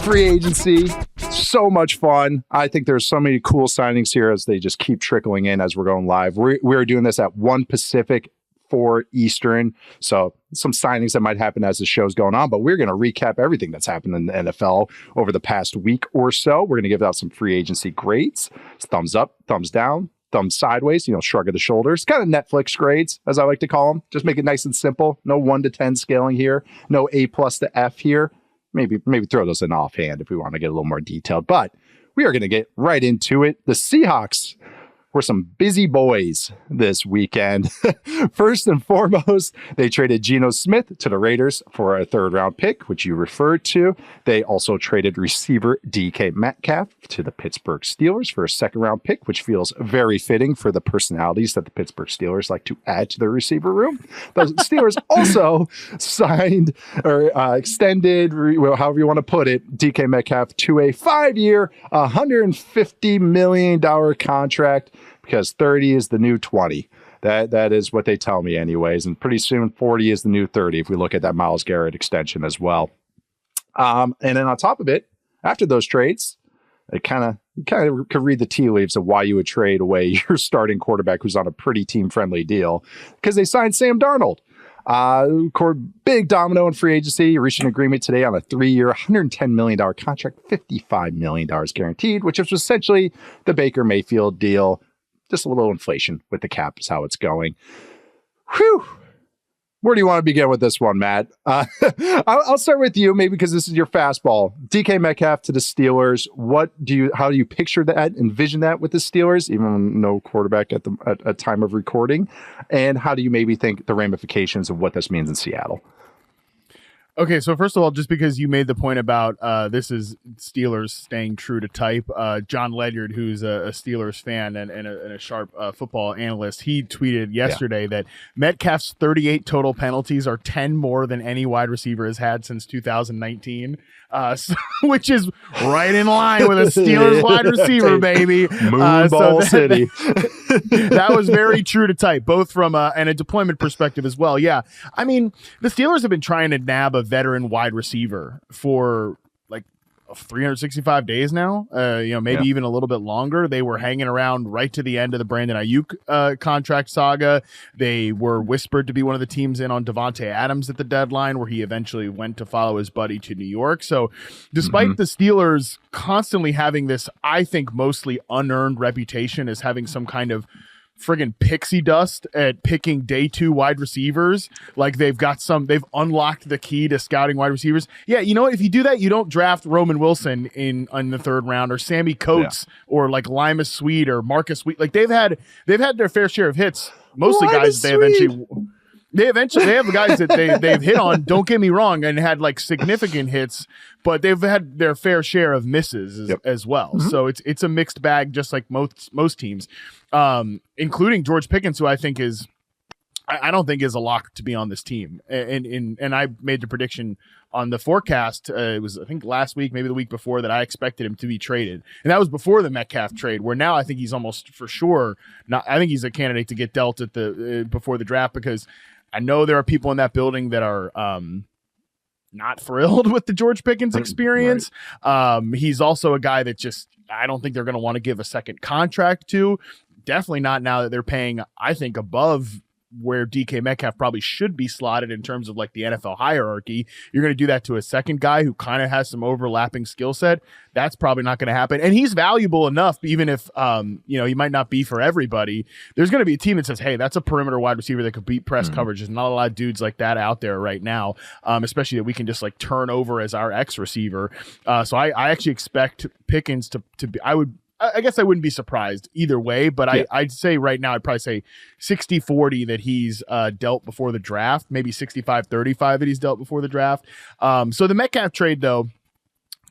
free agency. So much fun. I think there's so many cool signings here as they just keep trickling in as we're going live. We're doing this at 1 Pacific, 4 Eastern. So some signings that might happen as the show's going on, but we're going to recap everything that's happened in the NFL over the past week or so. We're going to give out some free agency grades. Thumbs up, thumbs down, thumbs sideways, shrug of the shoulders, kind of Netflix grades, as I like to call them. Just make it nice and simple. No 1 to 10 scaling here. No A+ to F here. Maybe throw those in offhand if we want to get a little more detailed. But we are going to get right into it. The Seahawks were some busy boys this weekend. First and foremost, they traded Geno Smith to the Raiders for a 3rd-round pick, which you referred to. They also traded receiver DK Metcalf to the Pittsburgh Steelers for a 2nd-round pick, which feels very fitting for the personalities that the Pittsburgh Steelers like to add to their receiver room. The Steelers also signed or extended, however you want to put it, DK Metcalf to a 5-year, $150 million contract, because 30 is the new 20. That is what they tell me anyways. And pretty soon 40 is the new 30 if we look at that Myles Garrett extension as well. And then on top of it, after those trades, you kind of could read the tea leaves of why you would trade away your starting quarterback who's on a pretty team-friendly deal, because they signed Sam Darnold. Big domino in free agency. He reached an agreement today on a 3-year, $110 million contract, $55 million guaranteed, which is essentially the Baker Mayfield deal. Just a little inflation with the cap is how it's going. Whew. Where do you want to begin with this one, Matt? I'll start with you, maybe because this is your fastball. DK Metcalf to the Steelers. How do you picture that, envision that with the Steelers, even no quarterback at time of recording? And how do you maybe think the ramifications of what this means in Seattle? Okay, so first of all, just because you made the point about this is Steelers staying true to type, John Ledyard, who's a Steelers fan and a sharp football analyst, he tweeted yesterday that Metcalf's 38 total penalties are 10 more than any wide receiver has had since 2019, which is right in line with a Steelers wide receiver, baby. Moonball City. That was very true to type, both from and a deployment perspective as well. Yeah, I mean, the Steelers have been trying to nab a veteran wide receiver for like 365 days now, maybe even a little bit longer. They were hanging around right to the end of the Brandon Ayuk contract saga. They were whispered to be one of the teams in on Davante Adams at the deadline, where he eventually went to follow his buddy to New York. So despite the Steelers constantly having this, I think, mostly unearned reputation as having some kind of friggin' pixie dust at picking day 2 wide receivers, like they've unlocked the key to scouting wide receivers. Yeah, you know what? If you do that, you don't draft Roman Wilson in the 3rd round, or Sammy Coates, or like Lima Sweet or Marcus Sweet. Like they've had their fair share of hits. Mostly guys they have guys that they've hit on, don't get me wrong, and had like significant hits, but they've had their fair share of misses as well. So it's a mixed bag, just like most teams, including George Pickens, who I think I don't think is a lock to be on this team. And I made the prediction on the forecast. It was, I think, last week, maybe the week before, that I expected him to be traded. And that was before the Metcalf trade, where now I think he's almost for sure I think he's a candidate to get dealt at before the draft, because I know there are people in that building that are not thrilled with the George Pickens experience. Right. He's also a guy that I don't think they're going to want to give a second contract to. Definitely not now that they're paying, I think, above where DK Metcalf probably should be slotted in terms of like the NFL hierarchy. You're going to do that to a second guy who kind of has some overlapping skill set. That's probably not going to happen. And he's valuable enough, even if, he might not be for everybody. There's going to be a team that says, hey, that's a perimeter wide receiver that could beat press coverage. There's not a lot of dudes like that out there right now, especially that we can just like turn over as our X receiver. So I actually expect Pickens to be, I guess I wouldn't be surprised either way, but I'd say right now, I'd probably say 60-40 that he's dealt before the draft, maybe 65-35 that he's dealt before the draft. So the Metcalf trade, though,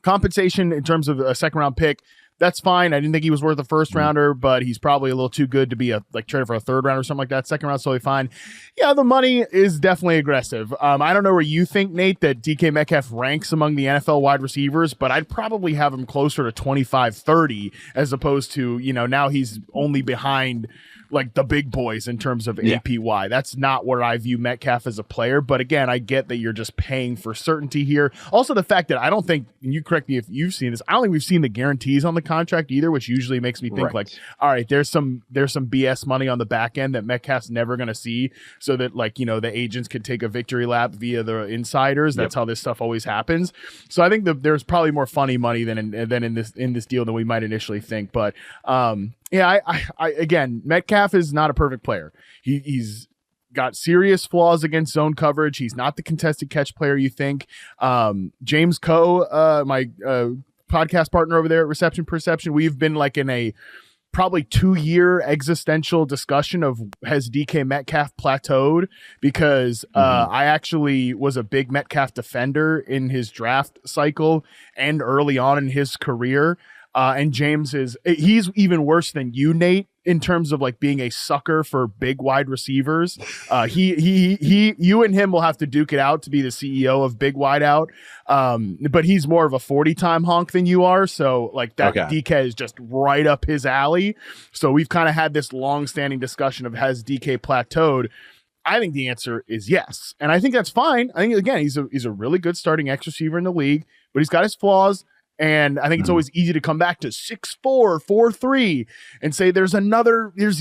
compensation in terms of a 2nd-round pick, that's fine. I didn't think he was worth a 1st rounder, but he's probably a little too good to be traded for a 3rd round or something like that. 2nd round's totally fine. Yeah, the money is definitely aggressive. I don't know where you think, Nate, that DK Metcalf ranks among the NFL wide receivers, but I'd probably have him closer to 25-30 as opposed to, now he's only behind like the big boys in terms of Yeah. APY. That's not where I view Metcalf as a player. But again, I get that you're just paying for certainty here. Also, the fact that I don't think, and you correct me if you've seen this, I don't think we've seen the guarantees on the contract either, which usually makes me think like, all right, there's some BS money on the back end that Metcalf's never going to see, so that like, you know, the agents could take a victory lap via the insiders. That's how this stuff always happens. So I think that there's probably more funny money than in this deal than we might initially think. But yeah, I again, Metcalf is not a perfect player. He's got serious flaws against zone coverage. He's not the contested catch player you think. James Coe, my podcast partner over there at Reception Perception, we've been like in a probably 2-year existential discussion of, has DK Metcalf plateaued? Because I actually was a big Metcalf defender in his draft cycle and early on in his career. And James he's even worse than you, Nate, in terms of like being a sucker for big wide receivers. You and him will have to duke it out to be the CEO of Big Wide Out. But he's more of a 40-time honk than you are. So like that DK is just right up his alley. So we've kind of had this long-standing discussion of, has DK plateaued? I think the answer is yes. And I think that's fine. I think, again, he's a really good starting X receiver in the league, but he's got his flaws. And I think it's always easy to come back to 6'4", 4'3", and say there's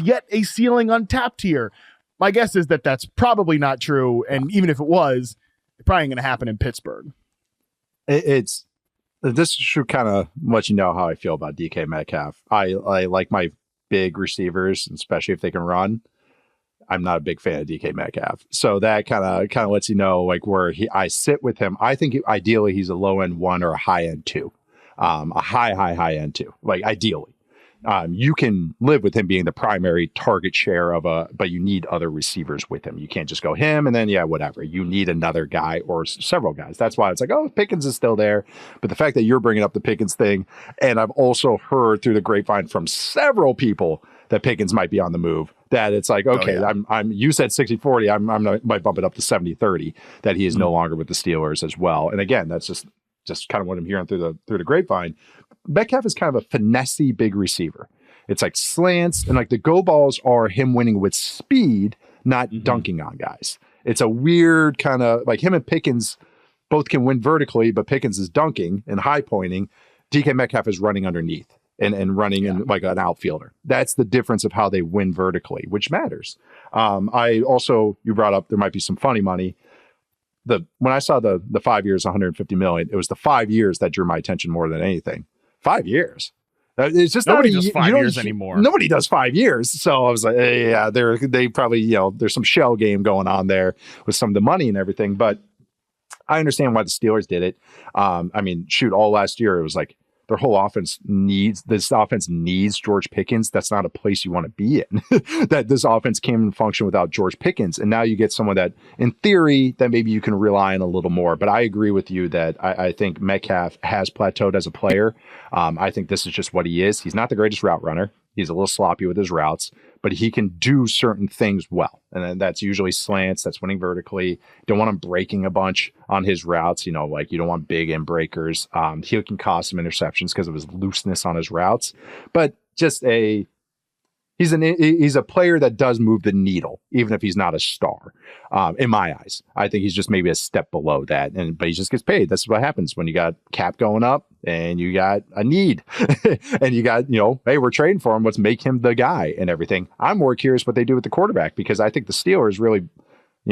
yet a ceiling untapped here. My guess is that that's probably not true. And even if it was, it's probably going to happen in Pittsburgh. This should kind of let you know how I feel about DK Metcalf. I like my big receivers, especially if they can run. I'm not a big fan of DK Metcalf. So that kind of lets you know like where I sit with him. I think ideally he's a low end 1 or a high end 2. A high end 2, like ideally. You can live with him being the primary target share but you need other receivers with him. You can't just go him and then, whatever. You need another guy or several guys. That's why it's like, oh, Pickens is still there. But the fact that you're bringing up the Pickens thing, and I've also heard through the grapevine from several people that Pickens might be on the move, that it's like, okay, you said 60-40, I might bump it up to 70-30, that he is no longer with the Steelers as well. And again, that's just kind of what I'm hearing through the grapevine. Metcalf is kind of a finessey big receiver. It's like slants, and like the go balls are him winning with speed, not dunking on guys. It's a weird kind of like him and Pickens both can win vertically, but Pickens is dunking and high pointing. DK Metcalf is running underneath and running in like an outfielder. That's the difference of how they win vertically, which matters. You brought up there might be some funny money. When I saw the 5 years, 150 million, it was the 5 years that drew my attention more than anything. 5 years. It's just nobody does 5 years anymore. Nobody does 5 years. So I was like, hey, yeah, they probably, there's some shell game going on there with some of the money and everything. But I understand why the Steelers did it. All last year it was like their whole offense needs George Pickens. That's not a place you want to be in. That this offense can't even function without George Pickens. And now you get someone that, in theory, that maybe you can rely on a little more. But I agree with you that I think Metcalf has plateaued as a player. I think this is just what he is. He's not the greatest route runner. He's a little sloppy with his routes, but he can do certain things well. And then that's usually slants, that's winning vertically. You don't want him breaking a bunch on his routes. Like you don't want big end breakers. He can cause some interceptions because of his looseness on his routes, but he's a player that does move the needle, even if he's not a star. In my eyes, I think he's just maybe a step below that, but he just gets paid. That's what happens when you got cap going up and you got a need, and you got hey, we're trading for him. Let's make him the guy and everything. I'm more curious what they do with the quarterback, because I think the Steelers really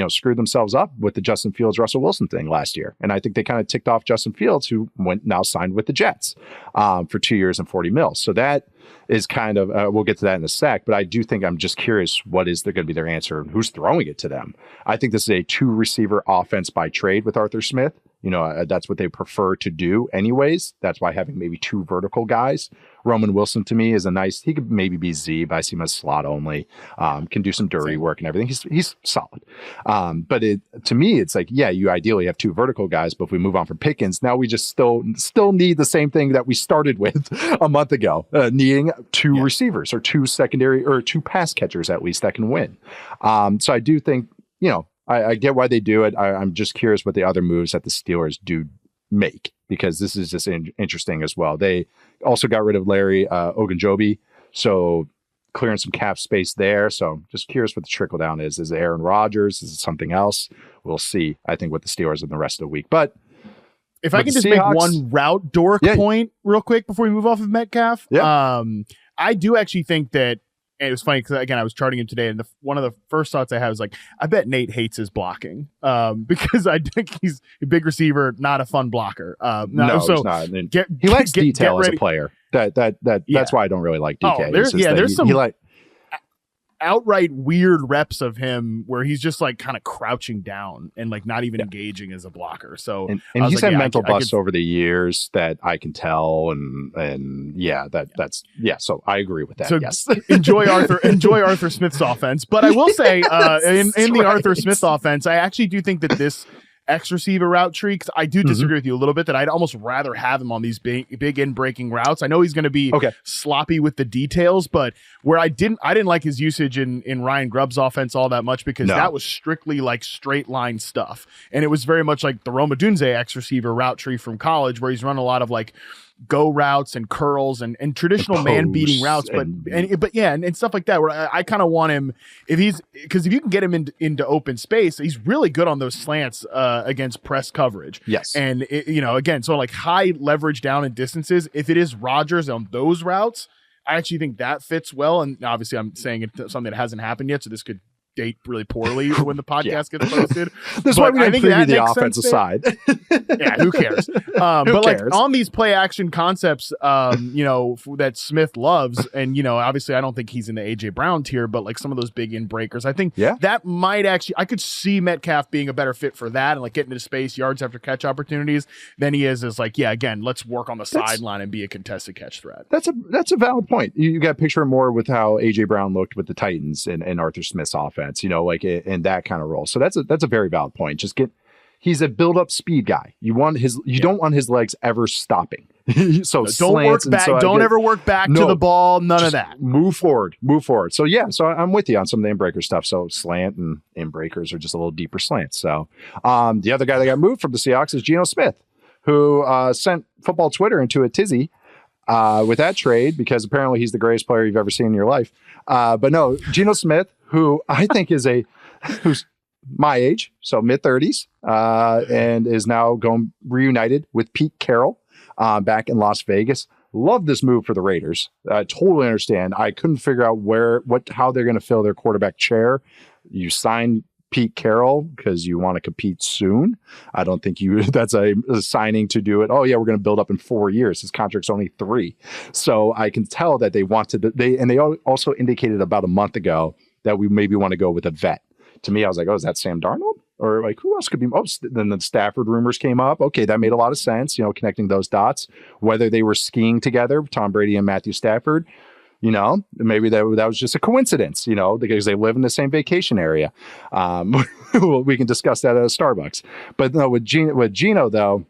screwed themselves up with the Justin Fields, Russell Wilson thing last year. And I think they kind of ticked off Justin Fields, who now signed with the Jets for 2 years and $40 million. So that is kind of, we'll get to that in a sec, but I do think, I'm just curious, what is going to be their answer and who's throwing it to them? I think this is a 2-receiver offense by trade with Arthur Smith. That's what they prefer to do anyways. That's why having maybe 2 vertical guys. Roman Wilson to me is he could maybe be Z, but I see him as slot only. Can do some dirty work and everything. He's solid. But to me, it's like, yeah, you ideally have 2 vertical guys, but if we move on from Pickens, now we just still need the same thing that we started with a month ago, needing 2 receivers or 2 secondary or 2 pass catchers at least that can win. So I do think, I get why they do it. I'm just curious what the other moves that the Steelers do make, because this is just interesting as well. They also got rid of Larry Ogunjobi. So clearing some cap space there. So just curious what the trickle down is. Is it Aaron Rodgers? Is it something else? We'll see, I think, with the Steelers in the rest of the week. But if I can just make one route dork point real quick before we move off of Metcalf, I do actually think that, and it was funny because, again, I was charting him today, and one of the first thoughts I had was like, I bet Nate hates his blocking because I think he's a big receiver, not a fun blocker. No, so he's not. He likes detail as a player. That's why I don't really like DK. There's some outright weird reps of him where he's just like kind of crouching down and like not even engaging as a blocker. So and he's had mental busts over the years that I can tell, and so I agree with that. So yes. enjoy Arthur Smith's offense, but I will say in the Arthur Smith offense, I actually do think that this X receiver route tree, because I do disagree with you a little bit that I'd almost rather have him on these big in breaking routes. I know he's going to be sloppy with the details, but where I didn't like his usage in Ryan Grubb's offense all that much because that was strictly like straight line stuff, and it was very much like the Rome Odunze X receiver route tree from college where he's run a lot of like go routes and curls and traditional man beating routes, and stuff like that. Where I kind of want him because if you can get him into open space, he's really good on those slants against press coverage. Yes, and again, so like high leverage down and distances. If it is Rodgers on those routes, I actually think that fits well. And obviously, I'm saying it's something that hasn't happened yet, so this could date really poorly when the podcast gets posted. That's why we didn't preview the offensive side. Yeah, who cares? But like on these play action concepts, that Smith loves, and obviously I don't think he's in the AJ Brown tier, but like some of those big in breakers, I think that might actually, I could see Metcalf being a better fit for that and like getting into space, yards after catch opportunities than he is like, again, let's work on the sideline and be a contested catch threat. That's a valid point. You got to picture more with how AJ Brown looked with the Titans and Arthur Smith's offense. Like in that kind of role. So that's a very valid point. He's a build up speed guy. You don't want his legs ever stopping. So don't work back. Don't ever work back to the ball. None of that. Move forward. So so I'm with you on some of the in-breaker stuff. So slant and in-breakers are just a little deeper slants. So the other guy that got moved from the Seahawks is Geno Smith, who sent football Twitter into a tizzy with that trade because apparently he's the greatest player you've ever seen in your life. But no, Geno Smith, who I think who's my age, so mid-30s, and is now reunited with Pete Carroll back in Las Vegas. Love this move for the Raiders. I totally understand. I couldn't figure out how they're going to fill their quarterback chair. You sign Pete Carroll because you want to compete soon. I don't think that's a signing to do it. Oh yeah, we're going to build up in 4 years. His contract's only 3. So I can tell that they also indicated about a month ago that we maybe want to go with a vet. To me, I was like, oh, is that Sam Darnold? Or like, who else could be? Oh, then the Stafford rumors came up. Okay, that made a lot of sense, connecting those dots. Whether they were skiing together, Tom Brady and Matthew Stafford, maybe that was just a coincidence, because they live in the same vacation area. We can discuss that at a Starbucks. But no, with Geno, though,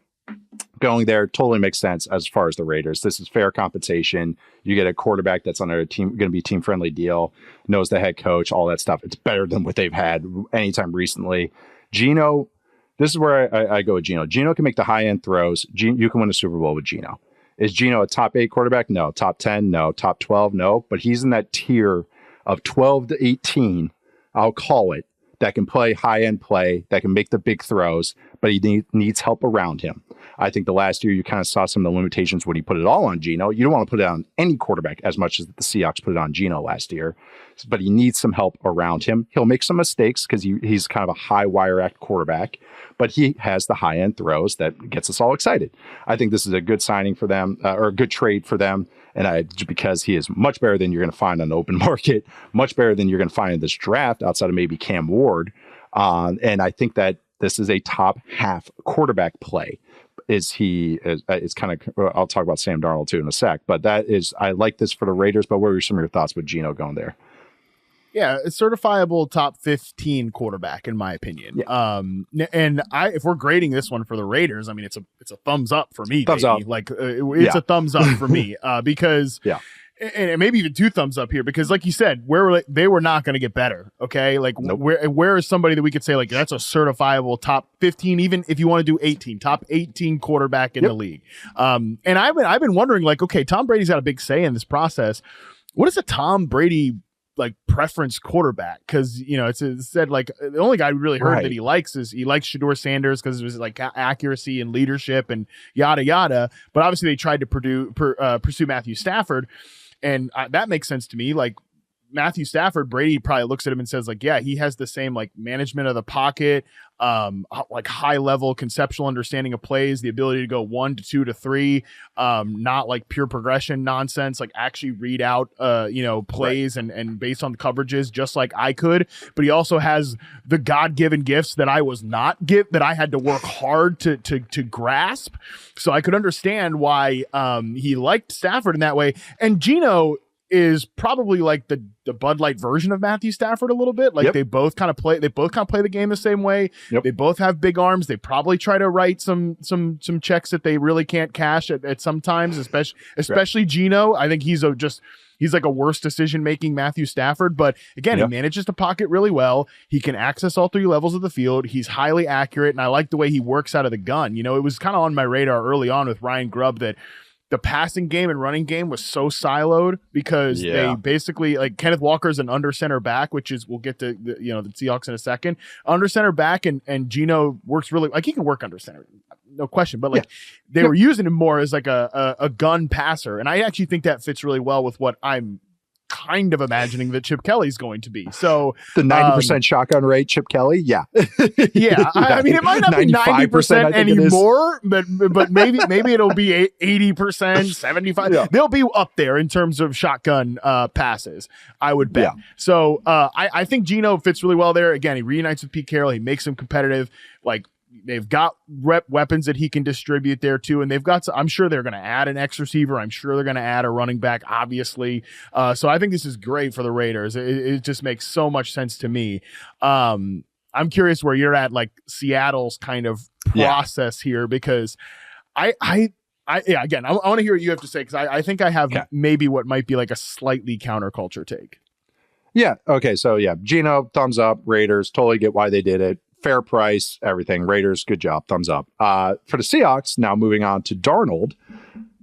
going there totally makes sense as far as the Raiders. This is fair compensation. You get a quarterback that's on a team, going to be team friendly deal, knows the head coach, all that stuff. It's better than what they've had anytime recently. Geno, this is where I go with Geno. Geno can make the high end throws. You can win a Super Bowl with Geno. Is Geno a top 8 quarterback? No. Top 10? No. Top 12? No. But he's in that tier of 12 to 18, I'll call it, that can play high-end play, that can make the big throws, but he needs help around him. I think the last year you kind of saw some of the limitations when he put it all on Geno. You don't want to put it on any quarterback as much as the Seahawks put it on Geno last year, but he needs some help around him. He'll make some mistakes because he's kind of a high wire act quarterback, but he has the high-end throws that gets us all excited. I think this is a good signing for them, or a good trade for them, and because he is much better than you're going to find on the open market, much better than you're going to find in this draft outside of maybe Cam Ward. And I think that this is a top half quarterback play. It's kind of, I'll talk about Sam Darnold too in a sec, but I like this for the Raiders. But what were some of your thoughts with Geno going there? Yeah, a certifiable top 15 quarterback, in my opinion. Yeah. And if we're grading this one for the Raiders, I mean, it's a thumbs up for me. Thumbs up. Like it's a thumbs up for me because and maybe even 2 thumbs up here because, like you said, they were not going to get better. Okay, like nope. Where is somebody that we could say like that's a certifiable top 15, even if you want to do 18, top 18 quarterback in the league. And I've been wondering like, okay, Tom Brady's got a big say in this process. what is a Tom Brady like preference quarterback? Because it's said like the only guy we really heard that he likes Shador Sanders because it was like accuracy and leadership and yada yada. But obviously they tried to pursue Matthew Stafford, and that makes sense to me. Like Matthew Stafford, Brady probably looks at him and says like, yeah, he has the same like management of the pocket, like high level conceptual understanding of plays, the ability to go 1 to 2 to 3, not like pure progression nonsense, like actually read out, plays and based on the coverages, just like I could. But he also has the God-given gifts that I was not that I had to work hard to grasp. So I could understand why he liked Stafford in that way. And Geno is probably like the Bud Light version of Matthew Stafford a little bit. Like they both kind of play the game the same way. They both have big arms. They probably try to write some checks that they really can't cash at sometimes, especially Geno. I think he's like a worse decision-making Matthew Stafford, but again, he manages the pocket really well. He can access all 3 levels of the field. He's highly accurate, and I like the way he works out of the gun. It was kind of on my radar early on with Ryan Grubb that the passing game and running game was so siloed because they basically like Kenneth Walker's an under center back, which is we'll get to the Seahawks in a second. Under center back and Geno works really like he can work under center, no question. But like they were using him more as like a gun passer, and I actually think that fits really well with what I'm kind of imagining that Chip Kelly's going to be. So the 90% shotgun rate, Chip Kelly, I mean, it might not be 90% anymore, but maybe it'll be 80%, 75. They'll be up there in terms of shotgun passes, I would bet. So I think Geno fits really well there. Again, he reunites with Pete Carroll. He makes him competitive. Like they've got weapons that he can distribute there too, and they've got. I'm sure they're going to add an X receiver. I'm sure they're going to add a running back, obviously. So I think this is great for the Raiders. It just makes so much sense to me. I'm curious where you're at, like Seattle's kind of process here, because I again, I want to hear what you have to say because I think I have maybe what might be like a slightly counterculture take. Yeah. Okay. So Geno, thumbs up. Raiders, totally get why they did it. Fair price, everything. Raiders, good job. Thumbs up. For the Seahawks, now moving on to Darnold,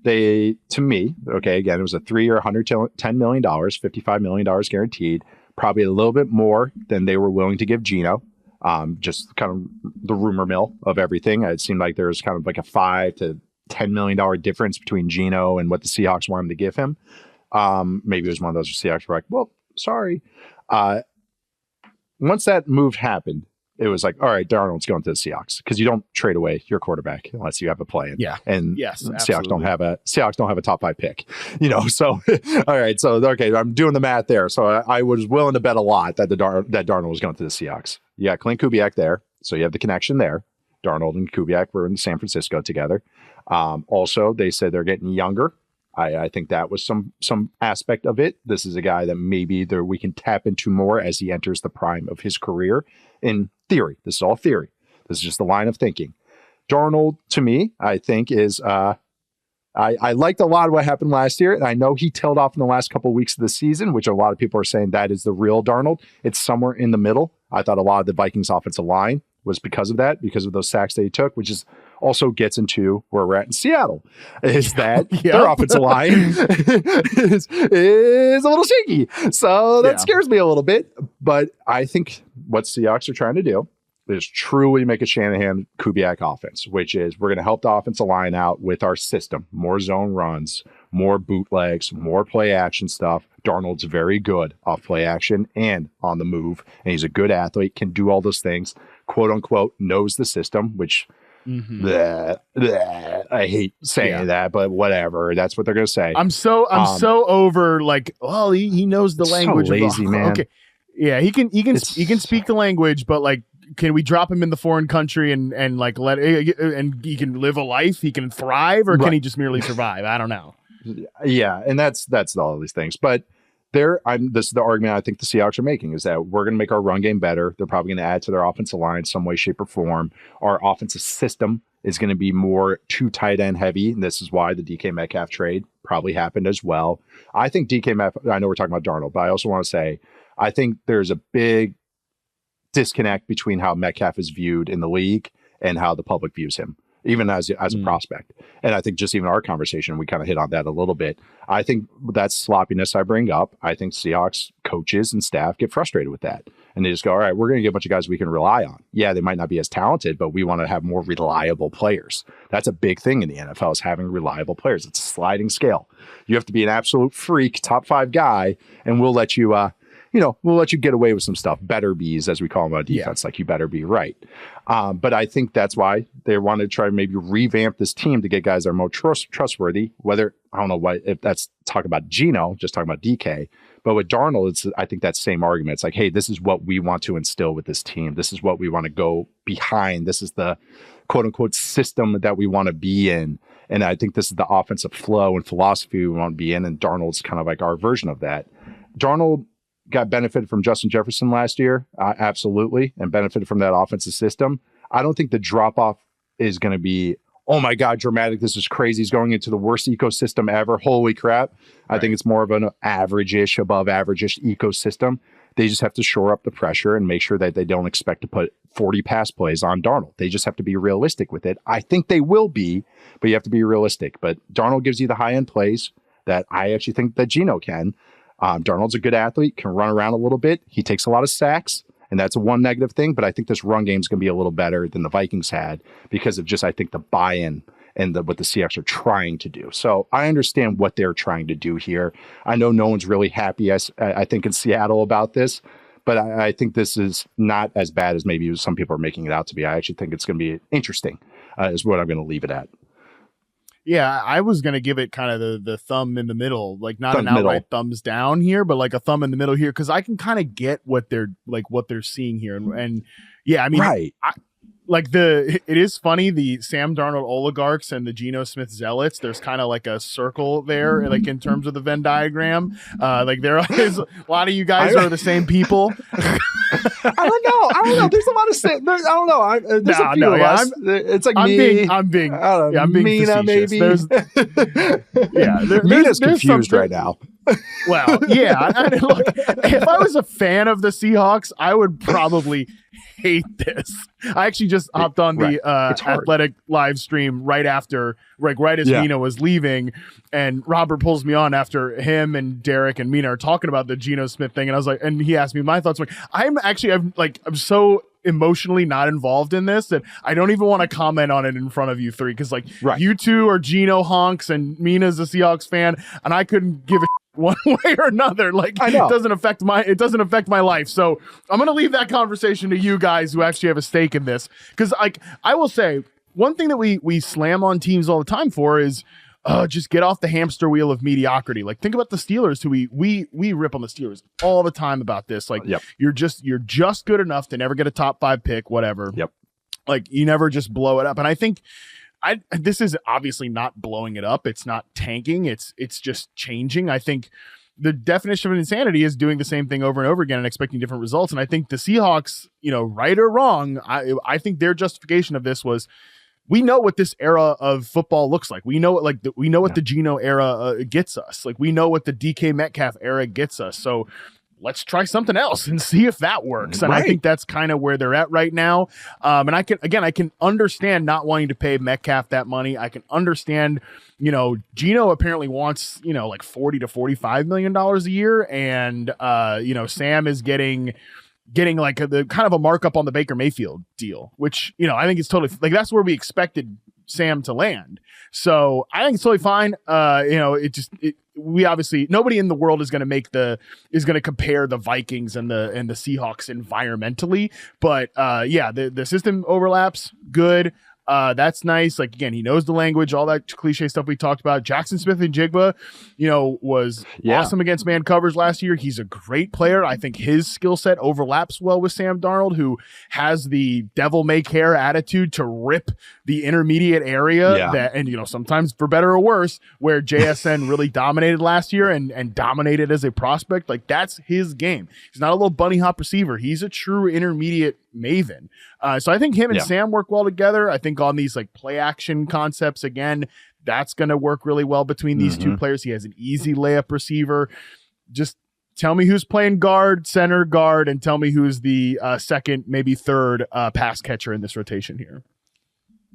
again, it was a 3-year, $110 million, $55 million guaranteed, probably a little bit more than they were willing to give Geno. Just kind of the rumor mill of everything. It seemed like there was kind of like a $5 to $10 million difference between Geno and what the Seahawks wanted to give him. Maybe it was one of those Seahawks were like, well, sorry. Once that move happened, it was like, all right, Darnold's going to the Seahawks because you don't trade away your quarterback unless you have a plan. And Seahawks don't have a top 5 pick, So all right, so okay, I'm doing the math there. So I was willing to bet a lot that that Darnold was going to the Seahawks. You got Clint Kubiak there, so you have the connection there. Darnold and Kubiak were in San Francisco together. Also, they said they're getting younger. I think that was some aspect of it. This is a guy that maybe we can tap into more as he enters the prime of his career. In theory, this is all theory. This is just the line of thinking. Darnold, to me, I think is I liked a lot of what happened last year. And I know he tailed off in the last couple of weeks of the season, which a lot of people are saying that is the real Darnold. It's somewhere in the middle. I thought a lot of the Vikings offensive line was because of those sacks that he took, which is also gets into where we're at in Seattle, is that their offensive line is a little shaky. So that scares me a little bit. But I think what Seahawks are trying to do is truly make a Shanahan Kubiak offense, which is we're going to help the offensive line out with our system, more zone runs, more bootlegs, more play action stuff. Darnold's very good off play action and on the move, and he's a good athlete, can do all those things, quote unquote, knows the system, which I hate saying that, but whatever. That's what they're going to say. I'm so over like, well, he knows the language. So lazy, man. Okay. Yeah, he can speak the language, but like, can we drop him in the foreign country and like and he can live a life, he can thrive, or can he just merely survive? I don't know. Yeah, and that's all these things. But this is the argument I think the Seahawks are making, is that we're going to make our run game better. They're probably going to add to their offensive line some way, shape, or form. Our offensive system is going to be more too tight end heavy, and this is why the DK Metcalf trade probably happened as well. I think DK Metcalf, I know we're talking about Darnold, but I also want to say I think there's a big disconnect between how Metcalf is viewed in the league and how the public views him. even as a prospect. And I think just even our conversation, we kind of hit on that a little bit. I think that sloppiness I bring up, I think Seahawks coaches and staff get frustrated with that. And they just go, all right, we're going to get a bunch of guys we can rely on. Yeah, they might not be as talented, but we want to have more reliable players. That's a big thing in the NFL, is having reliable players. It's a sliding scale. You have to be an absolute freak, top 5 guy, and we'll let you, we'll let you get away with some stuff. Better bees, as we call them on defense, like you better be right. But I think that's why they wanted to try to maybe revamp this team to get guys that are more trustworthy. Whether, I don't know what, if that's talking about Geno, just talking about DK. But with Darnold, I think that same argument. It's like, hey, this is what we want to instill with this team. This is what we want to go behind. This is the quote unquote system that we want to be in. And I think this is the offensive flow and philosophy we want to be in. And Darnold's kind of like our version of that. Darnold got benefited from Justin Jefferson last year, absolutely, and benefited from that offensive system. I don't think the drop off is going to be, oh my God, dramatic. This is crazy. He's going into the worst ecosystem ever. Holy crap. Right. I think it's more of an average-ish, above average-ish ecosystem. They just have to shore up the pressure and make sure that they don't expect to put 40 pass plays on Darnold. They just have to be realistic with it. I think they will be, but you have to be realistic. But Darnold gives you the high-end plays that I actually think that Geno can. Darnold's a good athlete, can run around a little bit. He takes a lot of sacks, and that's one negative thing. But I think this run game is going to be a little better than the Vikings had because of just, I think, the buy-in and what the Seahawks are trying to do. So I understand what they're trying to do here. I know no one's really happy, I think, in Seattle about this, but I think this is not as bad as maybe some people are making it out to be. I actually think it's going to be interesting, is what I'm going to leave it at. Yeah, I was going to give it kind of the thumb in the middle, like not an outright thumbs down here, but like a thumb in the middle here, because I can kind of get what they're seeing here. And yeah, I mean, right. It is funny, the Sam Darnold oligarchs and the Geno Smith zealots, there's kind of like a circle there, like in terms of the Venn diagram. Like there is a lot of you guys are the same people. I don't know. There's a lot of I don't know. There's a few of us. It's like I'm being Mina, maybe. Mina's confused right now. Well, yeah. Look, if I was a fan of the Seahawks, I would probably hate this. I actually just hopped on the Athletic live stream right after, right as Mina was leaving, and Robert pulls me on after him and Derek and Mina are talking about the Geno Smith thing, and I was like, and he asked me my thoughts. I'm so emotionally not involved in this that I don't even want to comment on it in front of you three, because you two are Geno honks and Mina's a Seahawks fan, and I couldn't give a one way or another. It doesn't affect my life. So I'm gonna leave that conversation to you guys who actually have a stake in this, because I will say one thing that we slam on teams all the time for is just get off the hamster wheel of mediocrity. Like, think about the Steelers, who we rip on the Steelers all the time about this. You're just good enough to never get a top 5 pick, whatever. Yep. Like, you never just blow it up. And I think this is obviously not blowing it up. It's not tanking. It's just changing. I think the definition of insanity is doing the same thing over and over again and expecting different results. And I think the Seahawks, right or wrong, I think their justification of this was, we know what this era of football looks like. We know what the Geno era gets us. Like, we know what the DK Metcalf era gets us. So let's try something else and see if that works. And I think that's kind of where they're at right now. And I can understand not wanting to pay Metcalf that money. I can understand, Geno apparently wants, like $40 to $45 million a year. And, Sam is getting like the kind of a markup on the Baker Mayfield deal, which, I think it's totally that's where we expected Sam to land. So I think it's totally fine. We obviously, nobody in the world is going to compare the Vikings and the Seahawks environmentally, but the system overlaps. Good. That's nice. Like, again, he knows the language, all that cliche stuff we talked about. Jackson Smith and Jigba, was awesome against man covers last year. He's a great player. I think his skill set overlaps well with Sam Darnold, who has the devil may care attitude to rip the intermediate area and sometimes for better or worse, where JSN really dominated last year and dominated as a prospect. Like, that's his game. He's not a little bunny hop receiver. He's a true intermediate maven. So I think him and Sam work well together. I think on these play action concepts, again, that's going to work really well between these two players. He has an easy layup receiver. Just tell me who's playing center guard, and tell me who's the second, maybe third pass catcher in this rotation here.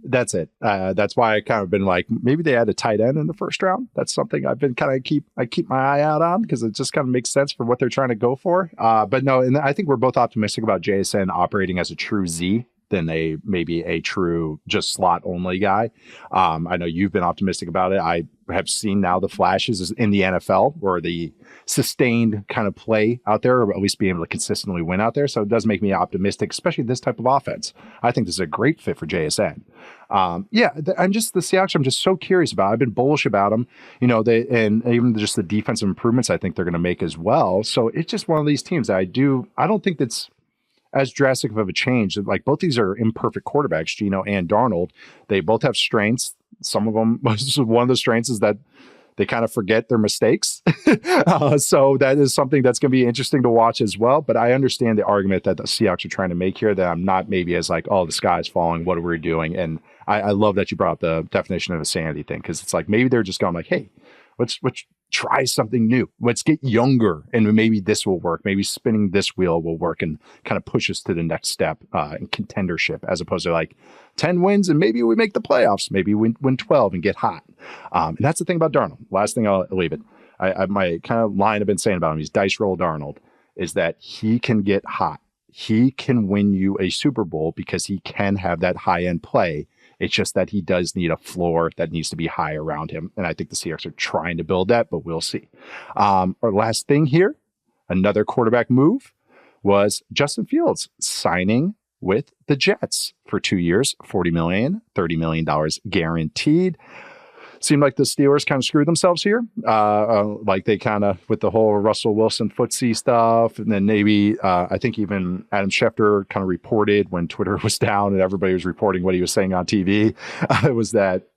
That's it. That's why I kind of been like, maybe they had a tight end in the first round. That's something I've been kind of keep my eye out on because it just kind of makes sense for what they're trying to go for. But no, and I think we're both optimistic about JSN operating as a true Z than maybe a true just slot only guy. I know you've been optimistic about it. I have seen now the flashes in the NFL or the sustained kind of play out there, or at least being able to consistently win out there. So it does make me optimistic, especially this type of offense. I think this is a great fit for JSN. I'm just the Seahawks. I'm just so curious about. I've been bullish about them, and even just the defensive improvements I think they're going to make as well. So it's just one of these teams that I don't think that's as drastic of a change. Like both these are imperfect quarterbacks, Geno and Darnold. They both have strengths. Some of them, one of the strengths is that they kind of forget their mistakes. So that is something that's going to be interesting to watch as well. But I understand the argument that the Seahawks are trying to make here, that I'm not maybe as like, oh, the sky's falling. What are we doing? And I love that you brought up the definition of a sanity thing, because it's like maybe they're just going like, hey, let's try something new. Let's get younger, and maybe this will work. Maybe spinning this wheel will work and kind of push us to the next step in contendership, as opposed to like 10 wins and maybe we make the playoffs. Maybe we win 12 and get hot. And that's the thing about Darnold. Last thing, I'll leave it. My kind of line I've been saying about him, he's dice roll Darnold, is that he can get hot. He can win you a Super Bowl because he can have that high end play. It's just that he does need a floor that needs to be high around him. And I think the Seahawks are trying to build that, but we'll see. Our last thing here, another quarterback move, was Justin Fields signing with the Jets for 2 years, $40 million, $30 million guaranteed. Seemed like the Steelers kind of screwed themselves here. Like they kind of, with the whole Russell Wilson footsie stuff. And then maybe, I think even Adam Schefter kind of reported when Twitter was down and everybody was reporting what he was saying on TV, it was that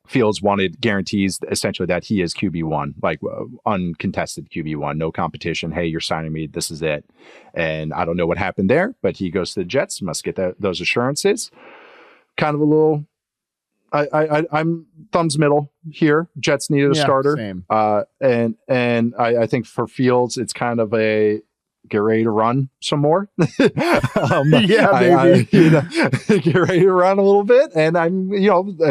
Fields wanted guarantees essentially that he is QB1, like uncontested QB1, no competition. Hey, you're signing me. This is it. And I don't know what happened there, but he goes to the Jets, must get those assurances. Kind of a little, I'm thumbs middle here. Jets needed a starter. Same. And I think for Fields, it's kind of a get ready to run some more. Maybe. Get ready to run a little bit. And I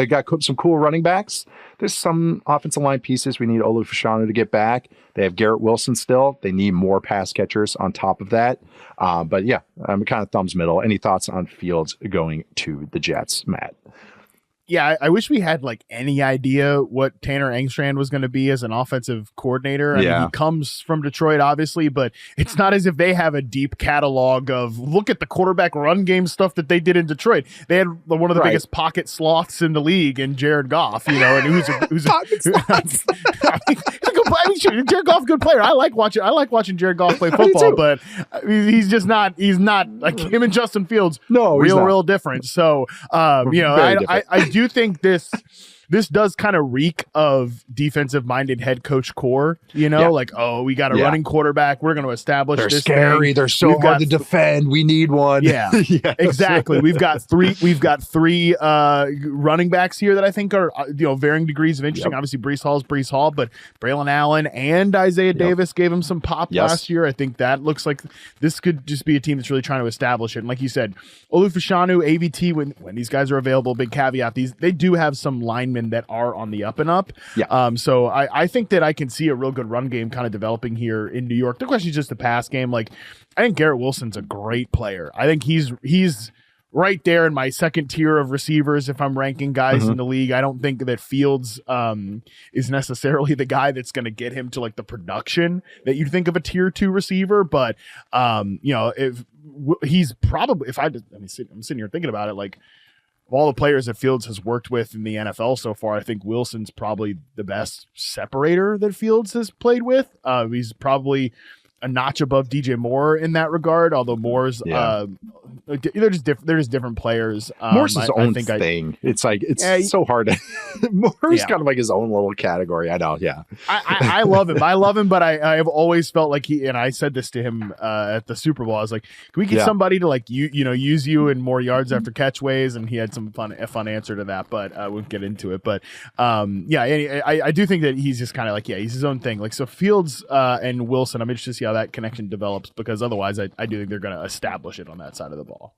got some cool running backs. There's some offensive line pieces. We need Olu Fashanu to get back. They have Garrett Wilson still. They need more pass catchers on top of that. But yeah, I'm kind of thumbs middle. Any thoughts on Fields going to the Jets, Matt? Yeah, I wish we had like any idea what Tanner Engstrand was going to be as an offensive coordinator. I mean, he comes from Detroit, obviously, but it's not as if they have a deep catalog of look at the quarterback run game stuff that they did in Detroit. They had one of the biggest pocket sloths in the league in Jared Goff, and who's Jared Goff, good player. I like watching Jared Goff play football, but he's not like him and Justin Fields. No, real different. So, I do think this does kind of reek of defensive-minded head coach core, like, oh, we got a running quarterback. We're going to establish They're this scary. thing. They're so hard to defend. We need one. Yeah, yes. Exactly. We've got three running backs here that I think are, varying degrees of interesting. Obviously, Breece Hall's Breece Hall, but Braylon Allen and Isaiah Davis gave him some pop last year. I think that looks like this could just be a team that's really trying to establish it. And like you said, Olu Fashanu, AVT, when these guys are available, big caveat, they do have some linemen that are on the up and up. So I think that I can see a real good run game kind of developing here in New York. The question is just the pass game. Like, I think Garrett Wilson's a great player. I think he's right there in my second tier of receivers if I'm ranking guys in the league. I don't think that Fields is necessarily the guy that's going to get him to like the production that you'd think of a tier 2 receiver, but if he's probably, I'm sitting here thinking about it, like, of all the players that Fields has worked with in the NFL so far, I think Wilson's probably the best separator that Fields has played with. He's probably a notch above DJ Moore in that regard, although Moore's they're just different players. Moore's his own thing. It's like so hard to Moore's kind of like his own little category. I know. Yeah. I love him, but I have always felt like and I said this to him at the Super Bowl. I was like, can we get somebody to like use you in more yards after catch ways? And he had some fun answer to that, but I won't get into it. But I do think that he's just kind of like, he's his own thing. Like, so Fields and Wilson, I'm interested to see how that connection develops, because otherwise I do think they're going to establish it on that side of the ball.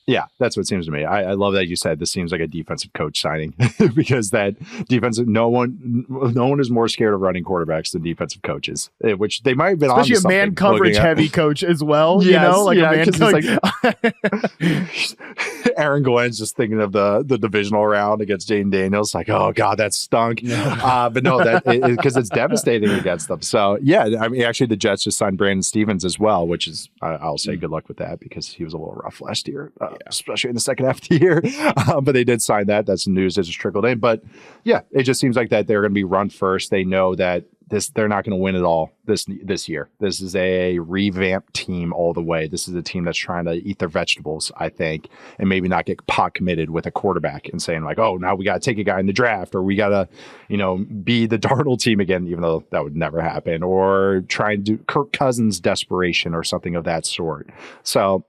Yeah, that's what it seems to me. I love that you said this seems like a defensive coach signing because that defensive no one is more scared of running quarterbacks than defensive coaches, which they might have been especially onto a man coverage heavy coach as well. Yes, you know, like yeah, a man coach. Like, Aaron Glenn's just thinking of the divisional round against Jaden Daniels, like, oh god, that stunk. But no, that because it's devastating against them. So yeah, I mean, actually, the Jets just signed Brandon Stevens as well, which is I'll say good luck with that because he was a little rough last year. Especially in the second half of the year. But they did sign that. That's news that just trickled in. But yeah, it just seems like that they're going to be run first. They know that they're not going to win it all this year. This is a revamped team all the way. This is a team that's trying to eat their vegetables, I think, and maybe not get pot committed with a quarterback and saying like, oh, now we got to take a guy in the draft, or we got to, be the Darnold team again, even though that would never happen, or try and do Kirk Cousins desperation or something of that sort. So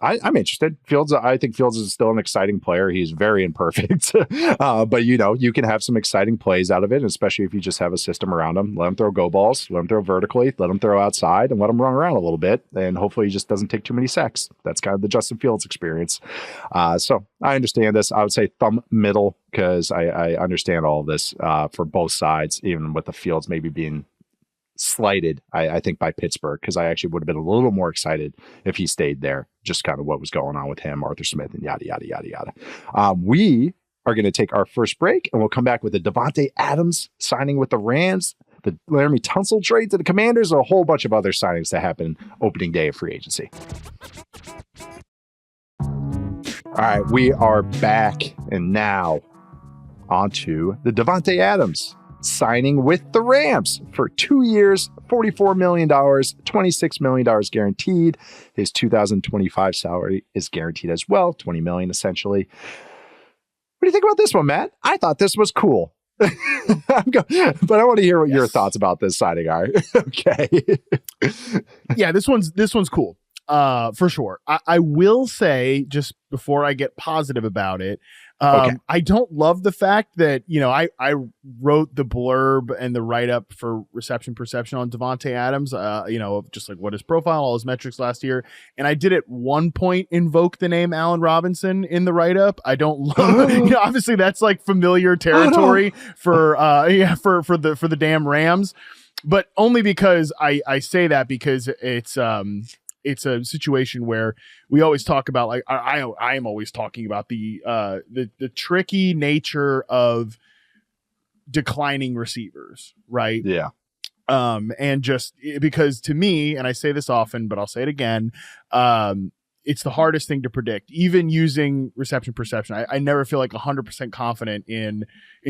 I'm interested. I think Fields is still an exciting player. He's very imperfect, but you can have some exciting plays out of it, especially if you just have a system around him. Let him throw go balls, let him throw vertically, let him throw outside, and let him run around a little bit. And hopefully he just doesn't take too many sacks. That's kind of the Justin Fields experience. So I understand this. I would say thumb middle because I understand all of this for both sides, even with the Fields maybe being slighted, I think, by Pittsburgh, because I actually would have been a little more excited if he stayed there, just kind of what was going on with him, Arthur Smith, and yada, yada, yada, yada. We are going to take our first break, and we'll come back with the Davante Adams signing with the Rams, the Laremy Tunsil trade to the Commanders, and a whole bunch of other signings that happened opening day of free agency. All right, we are back, and now onto the Davante Adams signing with the Rams for 2 years, $44 million, $26 million guaranteed. His 2025 salary is guaranteed as well, $20 million essentially. What do you think about this one, Matt? I thought this was cool. But I want to hear what your thoughts about this signing are. Okay. Yeah, this one's cool. For sure. I will say, just before I get positive about it, I don't love the fact that, I wrote the blurb and the write-up for reception perception on Davante Adams, just like what his profile, all his metrics last year. And I did at one point invoke the name Allen Robinson in the write-up. I don't love, obviously that's like familiar territory for the damn Rams, but only because I say that because it's a situation where we always talk about, like, I am always talking about the tricky nature of declining receivers, right? Yeah. And just because to me, and I say this often, but I'll say it again, it's the hardest thing to predict, even using reception perception. I never feel like 100% confident in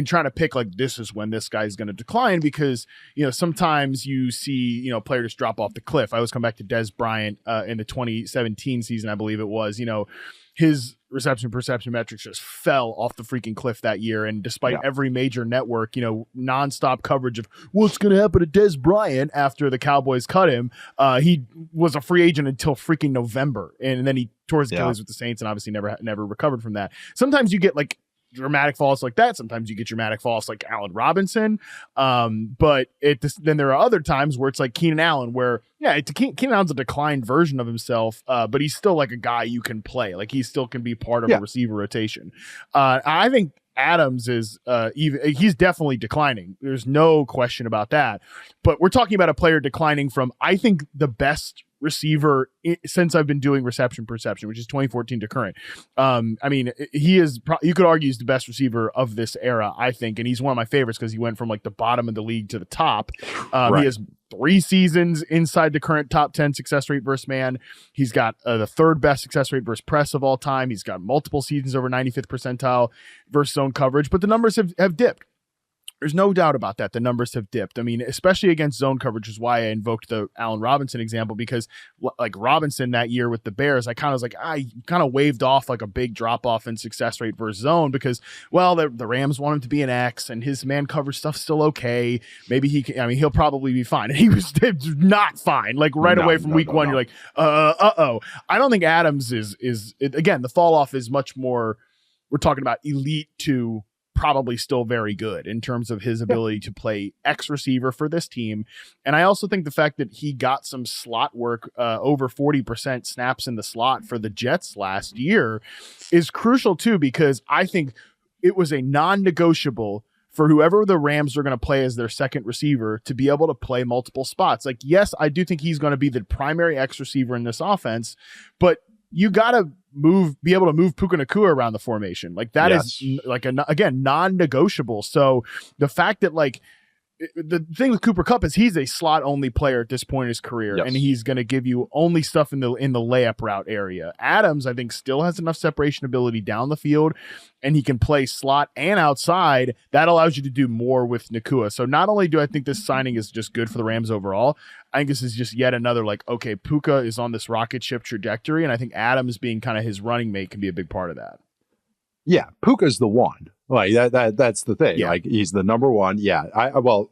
trying to pick like this is when this guy's going to decline, because sometimes you see players drop off the cliff. I always come back to Des Bryant in the 2017 season, I believe it was. His reception perception metrics just fell off the freaking cliff that year, and despite every major network nonstop coverage of what's going to happen to Des Bryant after the Cowboys cut him, he was a free agent until freaking November, and then he tore his Achilles with the Saints and obviously never recovered from that. Sometimes you get like dramatic falls like that. Sometimes you get dramatic falls like Allen Robinson. But then there are other times where it's like Keenan Allen, where Keenan Allen's a declined version of himself, but he's still like a guy you can play. Like he still can be part of a receiver rotation. I think Adams is he's definitely declining. There's no question about that. But we're talking about a player declining from, I think, the best receiver since I've been doing reception perception, which is 2014 to current. I mean, he is, you could argue, he's the best receiver of this era, I think, and he's one of my favorites because he went from like the bottom of the league to the top. He has 3 seasons inside the current top 10 success rate versus man. He's got the 3rd best success rate versus press of all time. He's got multiple seasons over 95th percentile versus zone coverage, but the numbers have dipped. There's no doubt about that. The numbers have dipped. I mean, especially against zone coverage is why I invoked the Allen Robinson example, because like Robinson that year with the Bears, I kind of waved off like a big drop off in success rate versus zone because, well, the Rams want him to be an X and his man coverage stuff's still okay. Maybe he'll probably be fine. And he was not fine. Like away from week one, you're like, I don't think Adams is again, the fall off is much more, we're talking about elite to probably still very good in terms of his ability to play X receiver for this team. And I also think the fact that he got some slot work, over 40% snaps in the slot for the Jets last year, is crucial too, because I think it was a non-negotiable for whoever the Rams are going to play as their second receiver to be able to play multiple spots. Like, yes, I do think he's going to be the primary X receiver in this offense, but you got to be able to move Puka Nacua around the formation. Like that is like again, non-negotiable. So the fact that like the thing with Cooper Kupp is he's a slot only player at this point in his career, and he's going to give you only stuff in the layup route area. Adams, I think, still has enough separation ability down the field, and he can play slot and outside. That allows you to do more with Nacua. So not only do I think this signing is just good for the Rams overall, I think this is just yet another like, okay, Puka is on this rocket ship trajectory, and I think Adams being kind of his running mate can be a big part of that. Yeah, Puka's the one. Like that's the thing. Yeah. Like he's the number one. Yeah. To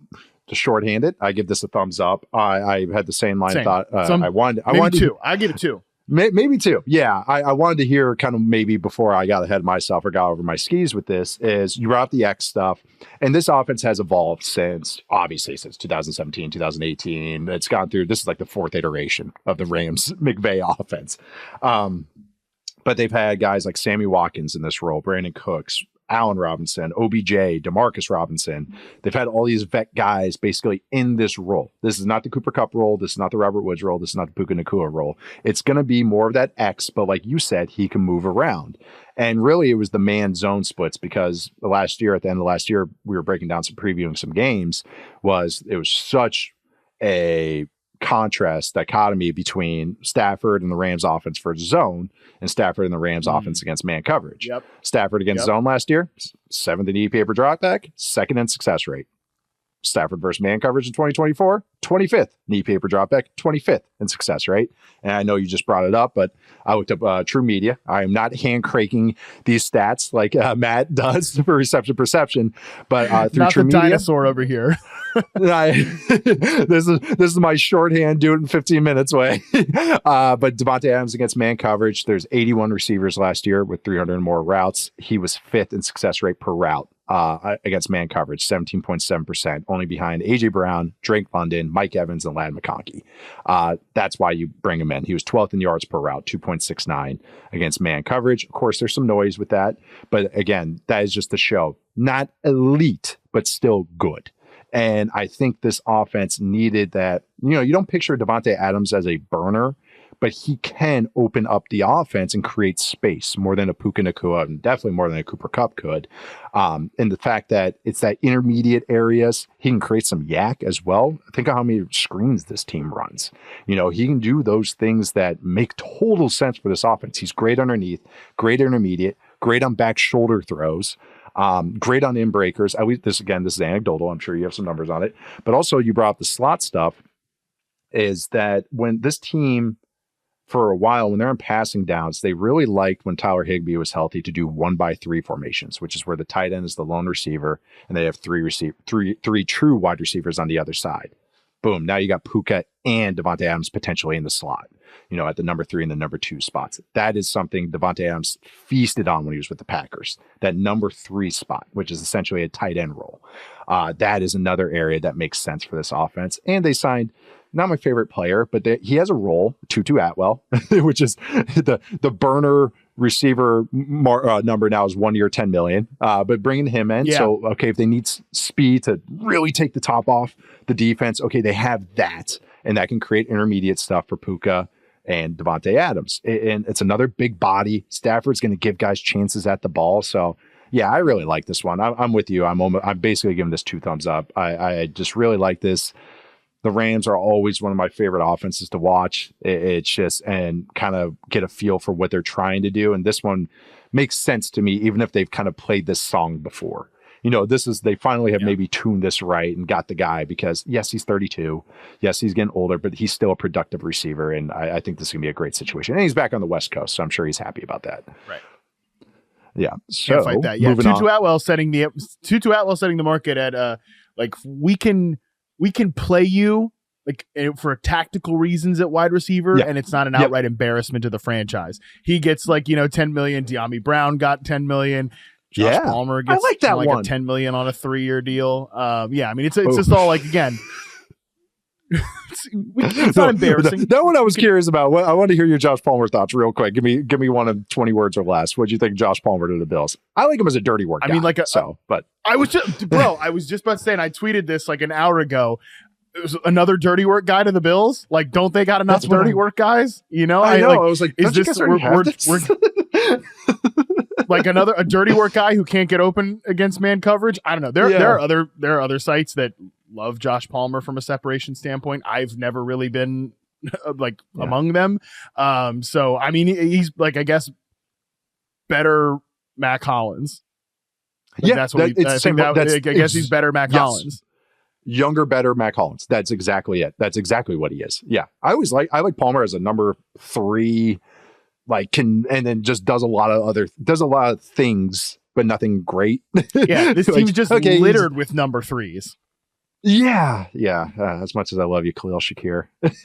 shorthand it, I give this a thumbs up. I had the same line of thought. I wanted two. I give it two. Maybe two. Yeah. I wanted to hear kind of maybe before I got ahead of myself or got over my skis with this is you brought the X stuff, and this offense has evolved since 2017, 2018. It's gone through, this is like the fourth iteration of the Rams McVay offense. But they've had guys like Sammy Watkins in this role, Brandon Cooks, Allen Robinson, OBJ, Demarcus Robinson. They've had all these vet guys basically in this role. This is not the Cooper Kupp role. This is not the Robert Woods role. This is not the Puka Nacua role. It's going to be more of that X, but like you said, he can move around. And really, it was the man zone splits because at the end of last year, we were breaking down previewing some games. It was such a dichotomy between Stafford and the Rams offense for zone and Stafford and the Rams offense against man coverage. Stafford against zone last year, 7th in EPA per dropback, 2nd in success rate. Stafford versus man coverage in 2024, 25th in EPA per dropback, 25th in success rate. And I know you just brought it up, but I looked up True Media. I am not hand cranking these stats like Matt does for reception perception, but through not True the Media, dinosaur over here. This is my shorthand, do it in 15 minutes way. But Davante Adams against man coverage, there's 81 receivers last year with 300 and more routes. He was 5th in success rate per route against man coverage, 17.7%, only behind AJ Brown, Drake London, Mike Evans, and Ladd McConkey. That's why you bring him in. He was 12th in yards per route, 2.69 against man coverage. Of course, there's some noise with that, but again, that is just to show not elite, but still good. And I think this offense needed that. You don't picture Davante Adams as a burner, but he can open up the offense and create space more than a Puka Nacua and definitely more than a Cooper Kupp could. And the fact that it's that intermediate areas, he can create some yak as well. Think of how many screens this team runs. He can do those things that make total sense for this offense. He's great underneath, great intermediate, great on back shoulder throws. Great on in breakers. This is anecdotal. I'm sure you have some numbers on it, but also you brought up the slot stuff is that when this team for a while, when they're in passing downs, they really liked when Tyler Higbee was healthy to do 1-by-3 formations, which is where the tight end is the lone receiver and they have three true wide receivers on the other side. Boom. Now you got Puka and Davante Adams potentially in the slot, at the number 3 and the number 2 spots. That is something Davante Adams feasted on when he was with the Packers, that number 3 spot, which is essentially a tight end role. That is another area that makes sense for this offense. And they signed, not my favorite player, but he has a role, Tutu Atwell, which is the burner receiver number now is 1 year, $10 million. But bringing him in, so okay, if they need speed to really take the top off the defense, okay, they have that, and that can create intermediate stuff for Puka and Davante Adams. And it's another big body. Stafford's going to give guys chances at the ball. So yeah, I really like this one. I'm with you. I'm basically giving this 2 thumbs up. I just really like this. The Rams are always one of my favorite offenses to watch. It's just, and kind of get a feel for what they're trying to do. And this one makes sense to me, even if they've kind of played this song before. They finally have maybe tuned this right and got the guy because yes, he's 32. Yes, he's getting older, but he's still a productive receiver. And I think this is gonna be a great situation. And he's back on the West Coast, so I'm sure he's happy about that. Right. Yeah. So can't fight that. Yeah. Tutu Atwell setting the market at we can play you for tactical reasons at wide receiver, and it's not an outright embarrassment to the franchise. He gets 10 million. De'Ami Brown got 10 million. Josh Palmer gets I like that like one. a $10 million on a 3-year deal. Yeah, I mean, it's just all like, again, it's not embarrassing. That one I was curious about. I want to hear your Josh Palmer thoughts real quick. Give me one of 20 words or less. What do you think Josh Palmer to the Bills? I like him as a dirty work guy. I mean, like but I was just about to say, and I tweeted this like an hour ago. It was another dirty work guy to the Bills. Like, don't they got enough dirty work guys? You know, I know. Like, I was like, is this we're like a dirty work guy who can't get open against man coverage? I don't know. There are other sites that love Josh Palmer from a separation standpoint. I've never really been among them. So I mean, he's like, I guess, better Mac Hollins. Like, that's what I guess he's better Mac Hollins. Younger, better Mac Hollins. That's exactly it. That's exactly what he is. Yeah. I like Palmer as a number 3, and then just does a lot of things, but nothing great. Yeah. This team's just littered with number 3s. Yeah. As much as I love you, Khalil Shakir, that's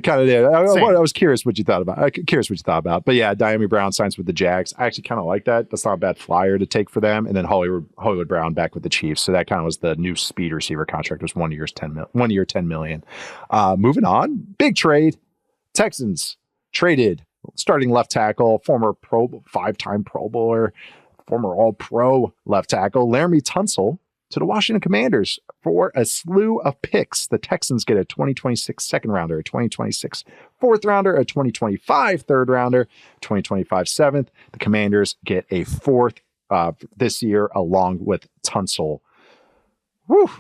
kind of it. I was curious what you thought about. But yeah, Diami Brown signs with the Jags. I actually kind of like that. That's not a bad flyer to take for them. And then Hollywood Brown back with the Chiefs. So that kind of was the new speed receiver contract. It was 1 year, $10 million. Moving on, big trade. Texans traded starting left tackle, former 5-time Pro Bowler, former All-Pro left tackle, Laremy Tunsil, to the Washington Commanders for a slew of picks. The Texans get a 2026 second rounder, a 2026 fourth rounder, a 2025 third rounder, 2025 seventh. The Commanders get a fourth this year along with Tunsil. Whew.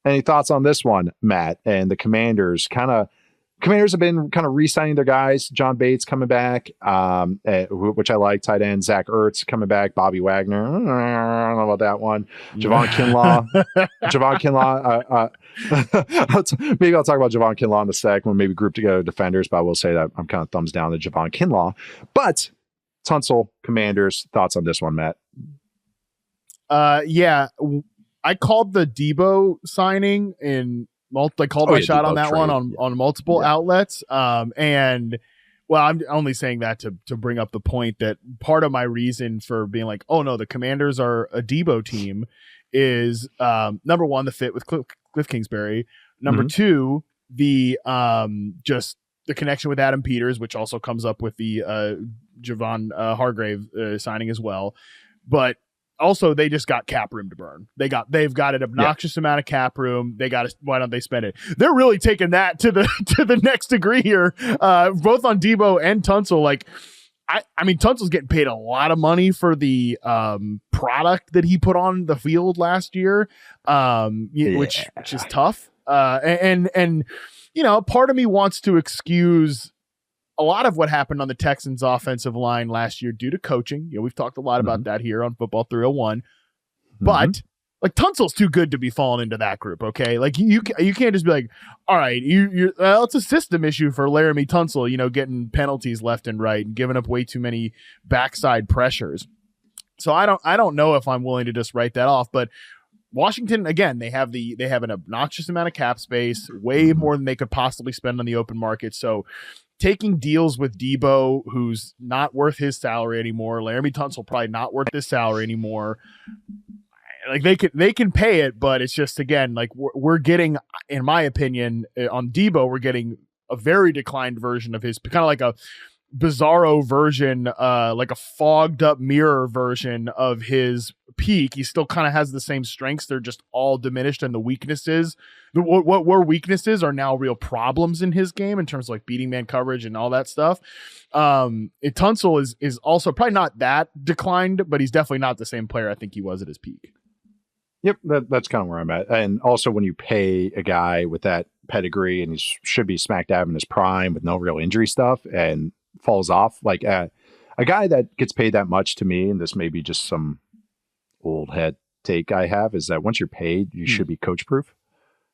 Any thoughts on this one, Matt? And the Commanders have been kind of re-signing their guys. John Bates coming back, which I like. Tight end Zach Ertz coming back. Bobby Wagner. I don't know about that one. Javon Kinlaw. Maybe I'll talk about Javon Kinlaw in a sec when maybe group together defenders, but I will say that I'm kind of thumbs down to Javon Kinlaw. But Tunsil, Commanders, thoughts on this one, Matt? Yeah. I called the Debo signing I called my shot on that one on multiple outlets. And well, I'm only saying that to bring up the point that part of my reason for being like, oh no, the Commanders are a Debo team is number one, the fit with Cliff Kingsbury. Number two, the just the connection with Adam Peters, which also comes up with the Javon Hargrave signing as well. But also, they just got cap room to burn. They've got an obnoxious amount of cap room. Why don't they spend it? They're really taking that to the next degree here, both on Debo and Tunsil. Like, I mean, Tunsil's getting paid a lot of money for the product that he put on the field last year, which is tough. And part of me wants to excuse a lot of what happened on the Texans offensive line last year due to coaching. We've talked a lot about that here on Football 301, but like Tunsil's too good to be falling into that group. Okay. Like you can't just be like, all right, it's a system issue for Laremy Tunsil, getting penalties left and right and giving up way too many backside pressures. So I don't know if I'm willing to just write that off, but Washington, again, they have an obnoxious amount of cap space, way more than they could possibly spend on the open market. So taking deals with Debo, who's not worth his salary anymore, Laremy Tunsil probably not worth his salary anymore. Like they can pay it, but it's just, again, like we're getting, in my opinion, on Debo, we're getting a very declined version of his, kind of like a bizarro version, like a fogged up mirror version of his peak. He still kind of has the same strengths. They're just all diminished, and the weaknesses, what were weaknesses are now real problems in his game in terms of like beating man coverage and all that stuff. Tunsil is also probably not that declined, but he's definitely not the same player I think he was at his peak. Yep, that's kind of where I'm at. And also, when you pay a guy with that pedigree and he should be smack dab in his prime with no real injury stuff and falls off, like a guy that gets paid that much, to me, and this may be just some old head take I have, is that once you're paid, you should be coach proof.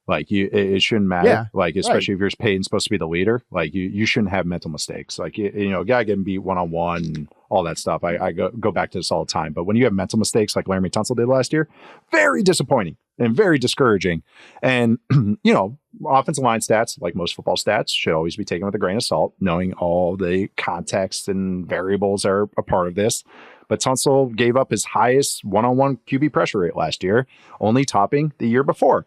Like it shouldn't matter. Yeah, like especially if you're paid and supposed to be the leader, like you shouldn't have mental mistakes. Like a guy getting beat 1-on-1 and all that stuff. I go back to this all the time. But when you have mental mistakes like Laremy Tunsil did last year, very disappointing and very discouraging. And offensive line stats, like most football stats, should always be taken with a grain of salt, knowing all the context and variables are a part of this. But Tunsil gave up his highest one-on-one QB pressure rate last year, only topping the year before.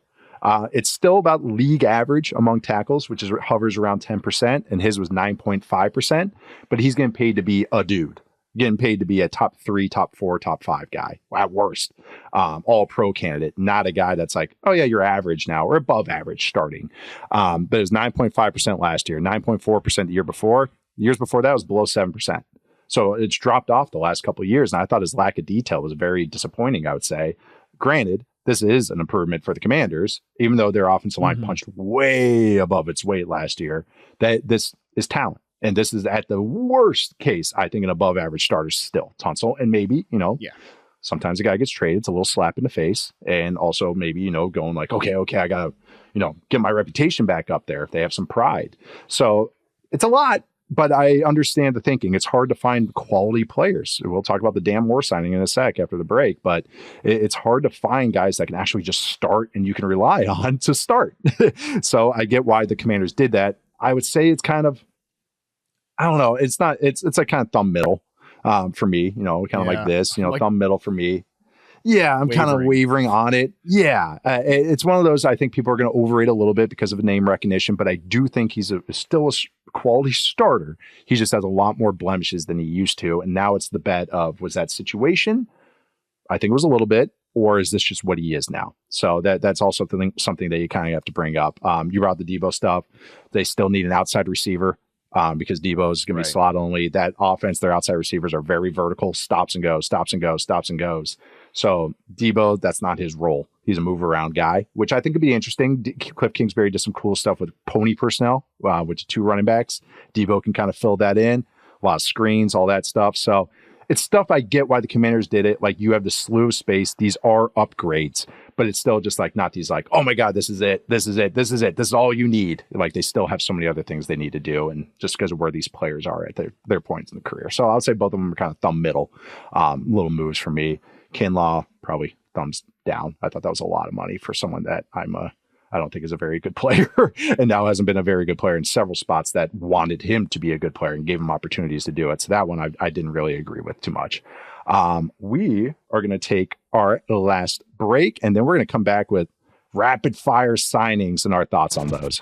It's still about league average among tackles, which hovers around 10%, and his was 9.5%. But he's getting paid to be a dude, getting paid to be a top 3, top 4, top 5 guy at worst, all pro candidate, not a guy that's like, oh yeah, you're average now or above average starting. But it was 9.5% last year, 9.4% the year before. Years before that was below 7%. So it's dropped off the last couple of years, and I thought his lack of detail was very disappointing, I would say. Granted, this is an improvement for the Commanders, even though their offensive line punched way above its weight last year. That this is talent. And this is at the worst case, I think, an above average starter still, Tunsil. And maybe, sometimes a guy gets traded. It's a little slap in the face. And also maybe, going like, okay, I got to, get my reputation back up there if they have some pride. So it's a lot. But I understand the thinking. It's hard to find quality players. We'll talk about the Dan Moore signing in a sec after the break, but it's hard to find guys that can actually just start and you can rely on to start. So I get why the Commanders did that. I would say it's kind of, I don't know. It's not, it's like kind of thumb middle for me, kind of like this, thumb middle for me. Yeah, I'm kind of wavering on it. Yeah, it's one of those I think people are going to overrate a little bit because of name recognition, but I do think he's still a quality starter. He just has a lot more blemishes than he used to, and now it's the bet of, was that situation? I think it was a little bit, or is this just what he is now? So that's also something that you kind of have to bring up. You brought the Debo stuff. They still need an outside receiver. Because Debo is going to be slot only. That offense, their outside receivers are very vertical, stops and goes. So Debo, that's not his role. He's a move around guy, which I think could be interesting. Cliff Kingsbury did some cool stuff with pony personnel, with 2 running backs. Debo can kind of fill that in, a lot of screens, all that stuff. So it's stuff I get why the Commanders did it. Like, you have the slew of space. These are upgrades, but it's still just like not these like, oh my God, this is it. This is all you need. Like, they still have so many other things they need to do. And just because of where these players are at their points in the career. So I'll say both of them are kind of thumb middle, little moves for me. Kinlaw, probably thumbs down. I thought that was a lot of money for someone that I don't think is a very good player and now hasn't been a very good player in several spots that wanted him to be a good player and gave him opportunities to do it. So that one I didn't really agree with too much. We are going to take our last break, and then we're going to come back with rapid fire signings and our thoughts on those.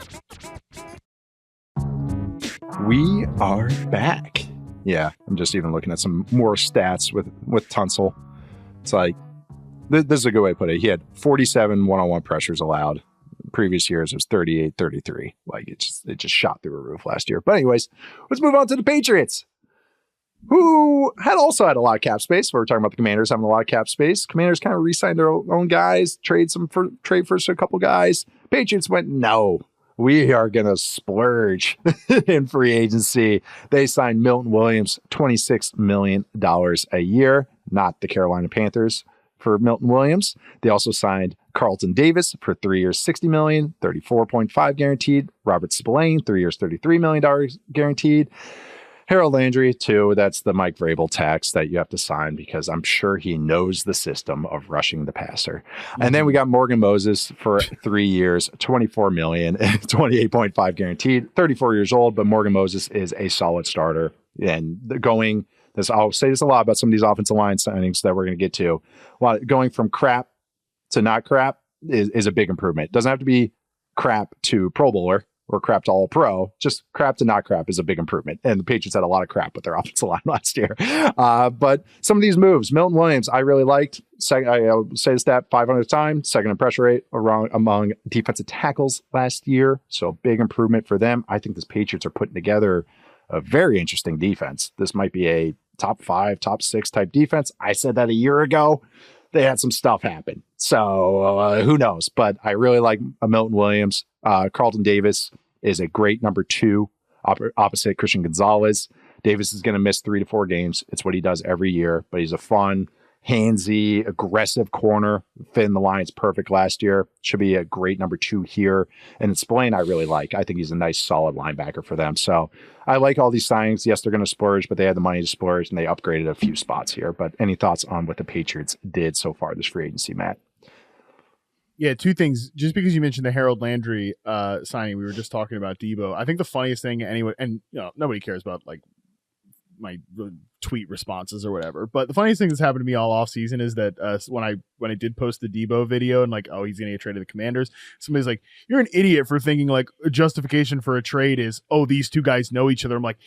We are back. Yeah, I'm just even looking at some more stats with Tunsil. It's like, this is a good way to put it. He had 47 one-on-one pressures allowed. Previous years it was 38, 33. Like, it just shot through a roof last year. But anyways, let's move on to the Patriots, who also had a lot of cap space. We're talking about the Commanders having a lot of cap space. Commanders kind of re-signed their own guys, trade for a couple guys. Patriots went, no, we are going to splurge in free agency. They signed Milton Williams, $26 million a year, not the Carolina Panthers for Milton Williams. They also signed Carlton Davis for 3 years, $60 million, 34.5 guaranteed. Robert Spillane, 3 years, $33 million guaranteed. Harold Landry, too. That's the Mike Vrabel tax that you have to sign because I'm sure he knows the system of rushing the passer. And then we got Morgan Moses for 3 years, $24 million, 28.5 guaranteed, 34 years old, but Morgan Moses is a solid starter. And I'll say this a lot about some of these offensive line signings that we're going to get to. Going from crap to not crap is a big improvement. It doesn't have to be crap to Pro Bowler or crap to all pro. Just crap to not crap is a big improvement. And the Patriots had a lot of crap with their offensive line last year. But some of these moves, Milton Williams, I really liked. I'll say the stat 500 times, second in pressure rate among defensive tackles last year. So big improvement for them. I think the Patriots are putting together a very interesting defense. This might be a top 5, top 6 type defense. I said that a year ago. They had some stuff happen. So who knows? But I really like Milton Williams. Carlton Davis is a great number 2 opposite Christian Gonzalez. Davis is going to miss 3 to 4 games. It's what he does every year, but he's a fun, handsy, aggressive corner. Fit in the Lions perfect last year. Should be a great number 2 here. And Spillane I really like. I think he's a nice, solid linebacker for them. So I like all these signings. Yes, they're going to splurge, but they had the money to splurge, and they upgraded a few spots here. But any thoughts on what the Patriots did so far this free agency, Matt? Yeah, 2 things. Just because you mentioned the Harold Landry signing, we were just talking about Debo. I think the funniest thing anyway, and nobody cares about like my tweet responses or whatever. But the funniest thing that's happened to me all off season is that when I did post the Debo video and like, oh, he's gonna get traded to the Commanders, somebody's like, you're an idiot for thinking like a justification for a trade is, oh, these two guys know each other. I'm like,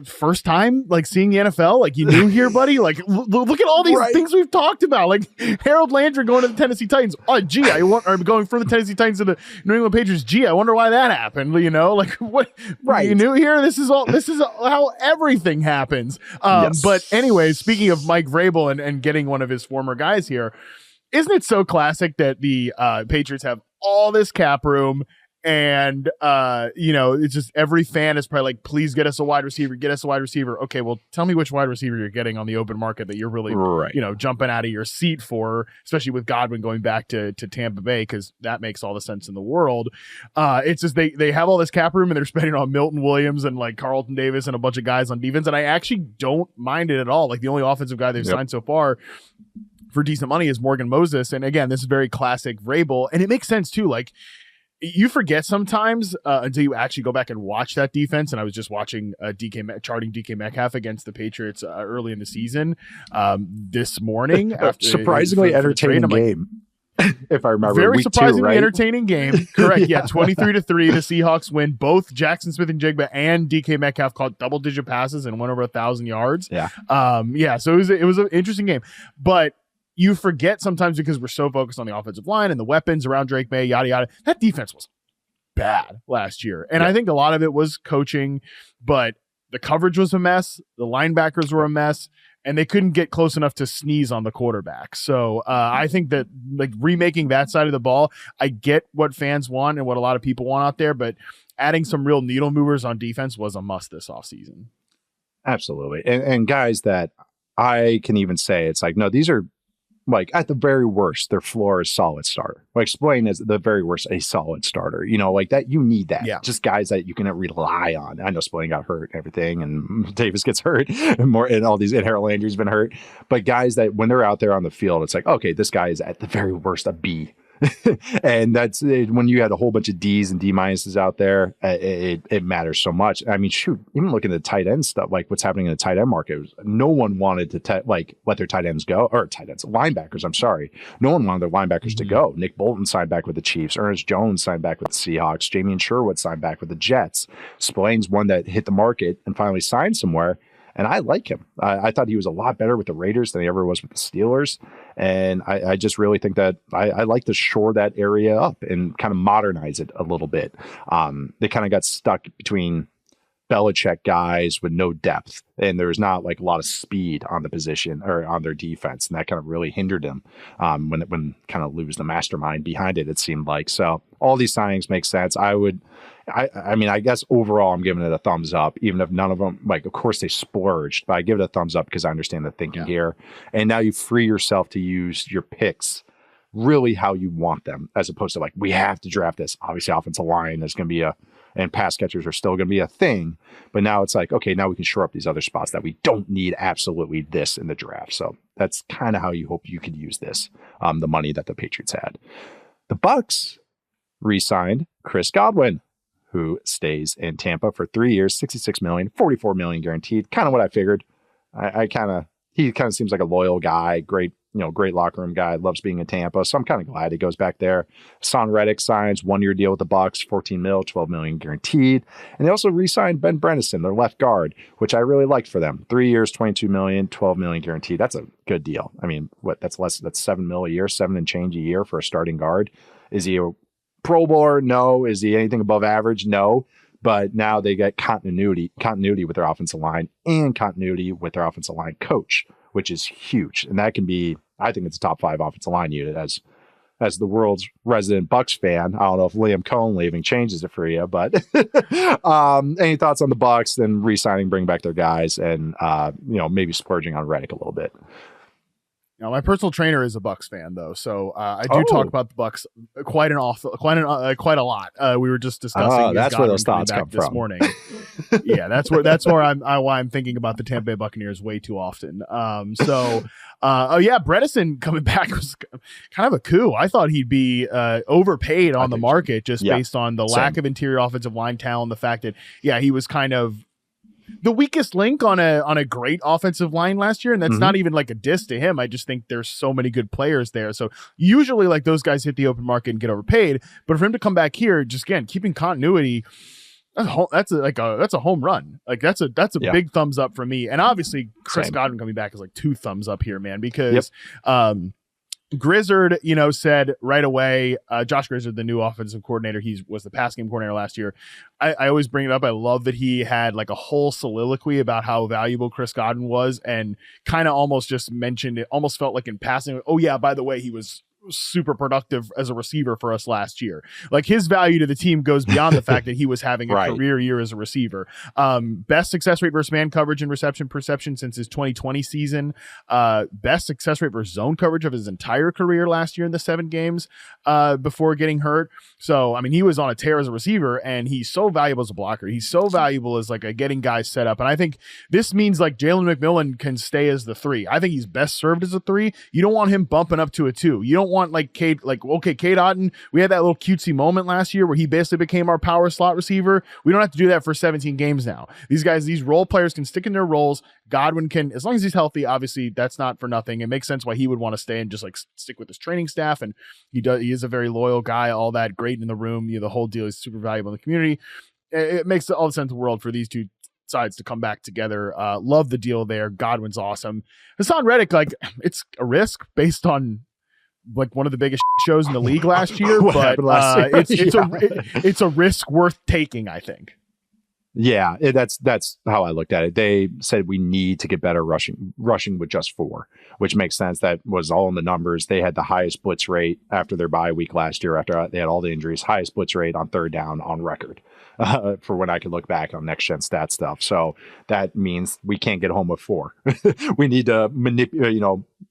first time like seeing the NFL, like you knew here, buddy. Like look at all these things we've talked about, like Harold Landry going to the Tennessee Titans. Oh, gee, or going from the Tennessee Titans to the New England Patriots. Gee, I wonder why that happened. You know, like what? Right, you knew here. This is how everything happens. Yes. But anyway, speaking of Mike Vrabel and getting one of his former guys here, isn't it so classic that the Patriots have all this cap room? And, it's just every fan is probably like, please get us a wide receiver, get us a wide receiver. Okay, well, tell me which wide receiver you're getting on the open market that you're really, jumping out of your seat for, especially with Godwin going back to Tampa Bay, because that makes all the sense in the world. It's just they have all this cap room and they're spending on Milton Williams and like Carlton Davis and a bunch of guys on defense. And I actually don't mind it at all. Like the only offensive guy they've signed so far for decent money is Morgan Moses. And again, this is very classic Vrabel. And it makes sense too. Like, you forget sometimes until you actually go back and watch that defense. And I was just watching charting DK Metcalf against the Patriots early in the season this morning. After surprisingly entertaining game, if I remember. Very surprisingly entertaining game. Correct. Yeah, 23-3. The Seahawks win. Both Jackson Smith-Njigba and DK Metcalf caught double-digit passes and went over 1,000 yards. Yeah. So it was an interesting game, but you forget sometimes because we're so focused on the offensive line and the weapons around Drake May, yada, yada. That defense was bad last year. And I think a lot of it was coaching, but the coverage was a mess. The linebackers were a mess, and they couldn't get close enough to sneeze on the quarterback. So I think that like remaking that side of the ball, I get what fans want and what a lot of people want out there, but adding some real needle movers on defense was a must this offseason. Absolutely. And guys that I can even say, it's like, no, these are, like at the very worst, their floor is solid starter. Like Spillane is the very worst, a solid starter. You know, like that, you need that. Yeah. Just guys that you can rely on. I know Spillane got hurt and everything, and Davis gets hurt and all these, and Harold Landry's been hurt. But guys that when they're out there on the field, it's like, okay, this guy is at the very worst a B. And that's when you had a whole bunch of D's and D minuses out there, it matters so much. I mean, shoot, even looking at the tight end stuff, like what's happening in the tight end market, no one wanted to let their tight ends go, or linebackers. I'm sorry. No one wanted their linebackers to go. Nick Bolton signed back with the Chiefs. Ernest Jones signed back with the Seahawks. Jamie Sherwood signed back with the Jets. Spillane's one that hit the market and finally signed somewhere. And I like him. I thought he was a lot better with the Raiders than he ever was with the Steelers. And I just really think that I like to shore that area up and kind of modernize it a little bit. They kind of got stuck between Belichick guys with no depth, and there was not like a lot of speed on the position or on their defense. And that kind of really hindered them when kind of lose the mastermind behind it, it seemed like. So all these signings make sense. I mean, I guess overall I'm giving it a thumbs up, even if none of them, like, of course they splurged, but I give it a thumbs up because I understand the thinking here. And now you free yourself to use your picks really how you want them, as opposed to like, we have to draft this. Obviously, offensive line is going to be and pass catchers are still going to be a thing. But now it's like, okay, now we can shore up these other spots that we don't need absolutely this in the draft. So that's kind of how you hope you could use this, the money that the Patriots had. The Bucs re-signed Chris Godwin, who stays in Tampa for 3 years, $66 million, $44 million guaranteed. Kind of what I figured. He kind of seems like a loyal guy, great locker room guy, loves being in Tampa. So I'm kind of glad he goes back there. Son Reddick signs 1-year deal with the Bucs, $14 million, $12 million guaranteed. And they also re-signed Ben Bredesen, their left guard, which I really liked for them. 3 years, $22 million, $12 million guaranteed. That's a good deal. I mean, that's $7 million a year, 7 and change a year for a starting guard. Is he a Pro Bowler? No. Is he anything above average? No. But now they get continuity with their offensive line and continuity with their offensive line coach, which is huge. And that can be, I think it's a top 5 offensive line unit as the world's resident Bucs fan. I don't know if Liam Cohen leaving changes it for you, but any thoughts on the Bucs? Then re-signing, bring back their guys, and maybe splurging on Reddick a little bit. Now, my personal trainer is a Bucs fan, though, so I do talk about the Bucs quite a lot. We were just discussing. That's where those thoughts come this from. morning. Yeah, that's where why I'm thinking about the Tampa Bay Buccaneers way too often. Bredesen coming back was kind of a coup. I thought he'd be overpaid on the market just based on the lack of interior offensive line talent, the fact that he was kind of the weakest link on a great offensive line last year, and that's not even like a diss to him. I just think there's so many good players there. So usually like those guys hit the open market and get overpaid, but for him to come back here, just again keeping continuity, that's a home run. Like that's a big thumbs up for me. And obviously Chris Godwin coming back is like 2 thumbs up here, man, because Grizzard, said right away, Josh Grizzard, the new offensive coordinator, he was the pass game coordinator last year. I always bring it up. I love that he had like a whole soliloquy about how valuable Chris Godwin was, and kind of almost just mentioned it, almost felt like in passing. Oh yeah, by the way, he was super productive as a receiver for us last year. Like his value to the team goes beyond the fact that he was having a career year as a receiver. Best success rate versus man coverage and reception perception since his 2020 season. Best success rate versus zone coverage of his entire career last year in the 7 games before getting hurt. So, I mean, he was on a tear as a receiver, and he's so valuable as a blocker. He's so valuable as like a getting guys set up. And I think this means like Jalen McMillan can stay as the 3. I think he's best served as a 3. You don't want him bumping up to a 2. You don't want like Cade Otton. We had that little cutesy moment last year where he basically became our power slot receiver. We don't have to do that for 17 games now. These role players can stick in their roles. Godwin can, as long as he's healthy, obviously that's not for nothing. It makes sense why he would want to stay and just like stick with his training staff. And he is a very loyal guy, all that, great in the room. The whole deal is super valuable in the community. It makes all the sense in the world for these two sides to come back together. Love the deal there. Godwin's awesome. Hassan Reddick, like, it's a risk based on like one of the biggest shows in the league last year, but it's a risk worth taking, I think. Yeah, that's how I looked at it. They said we need to get better rushing with just 4, which makes sense. That was all in the numbers. They had the highest blitz rate after their bye week last year, after they had all the injuries, highest blitz rate on 3rd down on record for when I could look back on next gen stat stuff. So that means we can't get home with 4. We need to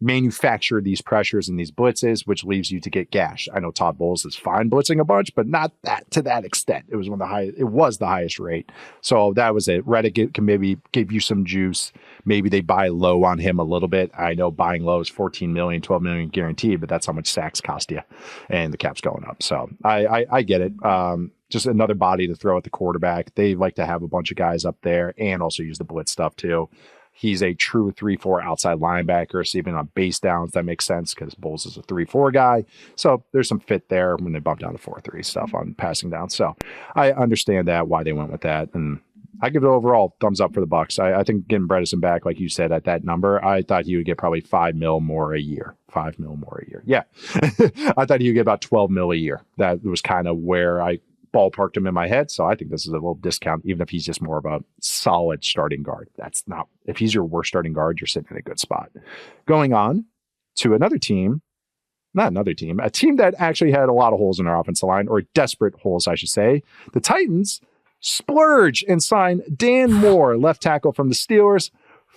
manufacture these pressures and these blitzes, which leaves you to get gashed. I know Todd Bowles is fine blitzing a bunch, but not to that extent. It was the highest rate. So that was it. Reddick can maybe give you some juice. Maybe they buy low on him a little bit. I know buying low is 14 million, 12 million guaranteed, but that's how much sacks cost you, and the cap's going up. So I get it. Just another body to throw at the quarterback. They like to have a bunch of guys up there and also use the blitz stuff too. He's a true 3-4 outside linebacker. So even on base downs, that makes sense because Bowles is a 3-4 guy. So there's some fit there when they bump down to 4-3 stuff on passing down. So I understand why they went with that. And I give it overall thumbs up for the Bucs. I think getting Bredesen back, like you said, at that number, I thought he would get probably $5 million more a year. $5 million more a year. Yeah. I thought he would get about $12 million a year. That was kind of where I ballparked him in my head. So I think this is a little discount, even if he's just more of a solid starting guard. That's not, if he's your worst starting guard, you're sitting in a good spot. Going on to a team that actually had a lot of holes in their offensive line, or desperate holes, I should say. The Titans splurge and sign Dan Moore, left tackle from the Steelers,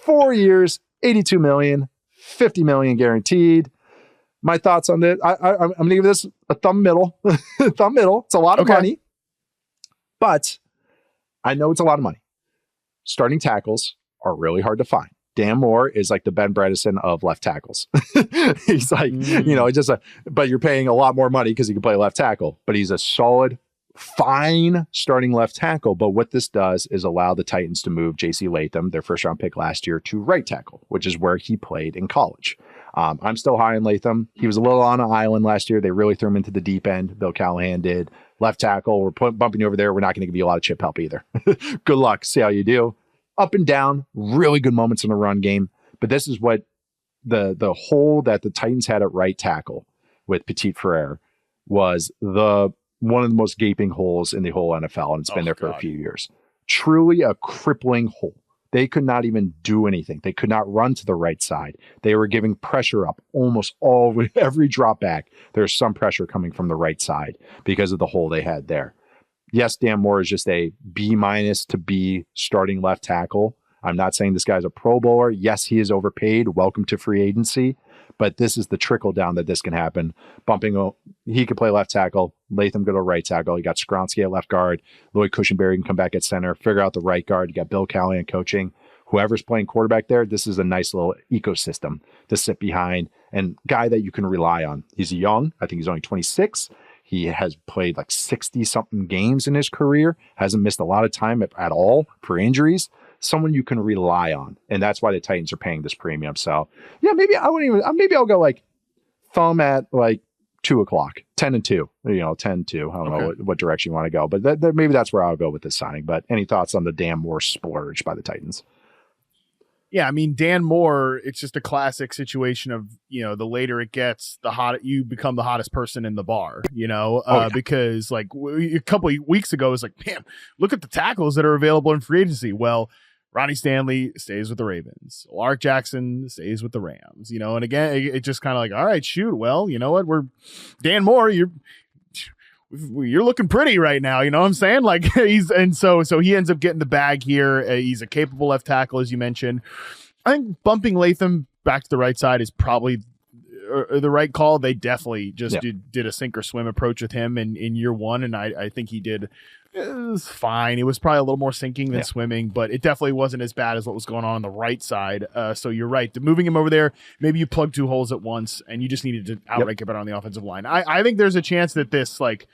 4 years, $82 million, $50 million guaranteed. My thoughts on this, I'm going to give this a thumb middle. Thumb middle. It's a lot of money, but I know it's a lot of money. Starting tackles are really hard to find. Dan Moore is like the Ben Bredesen of left tackles. He's like, but you're paying a lot more money because he can play left tackle, but he's a solid, fine starting left tackle. But what this does is allow the Titans to move J.C. Latham, their first round pick last year, to right tackle, which is where he played in college. I'm still high on Latham. He was a little on an island last year. They really threw him into the deep end. Bill Callahan did. Left tackle, we're bumping you over there. We're not going to give you a lot of chip help either. Good luck. See how you do. Up and down, really good moments in the run game. But this is what the hole that the Titans had at right tackle with Petit Frere was one of the most gaping holes in the whole NFL, and it's been there for a few years. Truly a crippling hole. They could not even do anything. They could not run to the right side. They were giving pressure up almost every drop back. There's some pressure coming from the right side because of the hole they had there. Yes, Dan Moore is just a B- to B starting left tackle. I'm not saying this guy's a Pro Bowler. Yes, he is overpaid. Welcome to free agency. But this is the trickle down that this can happen. He could play left tackle. Latham go to right tackle. You got Skronsky at left guard. Lloyd Cushenberry can come back at center. Figure out the right guard. You got Bill Callahan coaching. Whoever's playing quarterback there, this is a nice little ecosystem to sit behind, and guy that you can rely on. He's young. I think he's only 26. He has played like 60-something games in his career. Hasn't missed a lot of time at all for injuries. someone you can rely on. And that's why the Titans are paying this premium. So yeah, maybe I'll go like thumb at like 2:00, 10-2, 10-2. I don't know what direction you want to go, but maybe that's where I'll go with this signing. But any thoughts on the Dan Moore splurge by the Titans? Yeah, I mean, Dan Moore, it's just a classic situation of, the later it gets, you become the hottest person in the bar, because like a couple of weeks ago, it was like, man, look at the tackles that are available in free agency. Well, Ronnie Stanley stays with the Ravens. Lark Jackson stays with the Rams, and again, it just kind of like, all right, shoot. Well, you know what? Dan Moore, you're looking pretty right now. You know what I'm saying? Like so he ends up getting the bag here. He's a capable left tackle, as you mentioned. I think bumping Latham back to the right side is probably the right call. They definitely just did a sink or swim approach with him in year one. And I think he did. It was fine. It was probably a little more sinking than swimming, but it definitely wasn't as bad as what was going on the right side. So you're right. Moving him over there, maybe you plug two holes at once and you just needed to outright get better on the offensive line. I think there's a chance that this, like,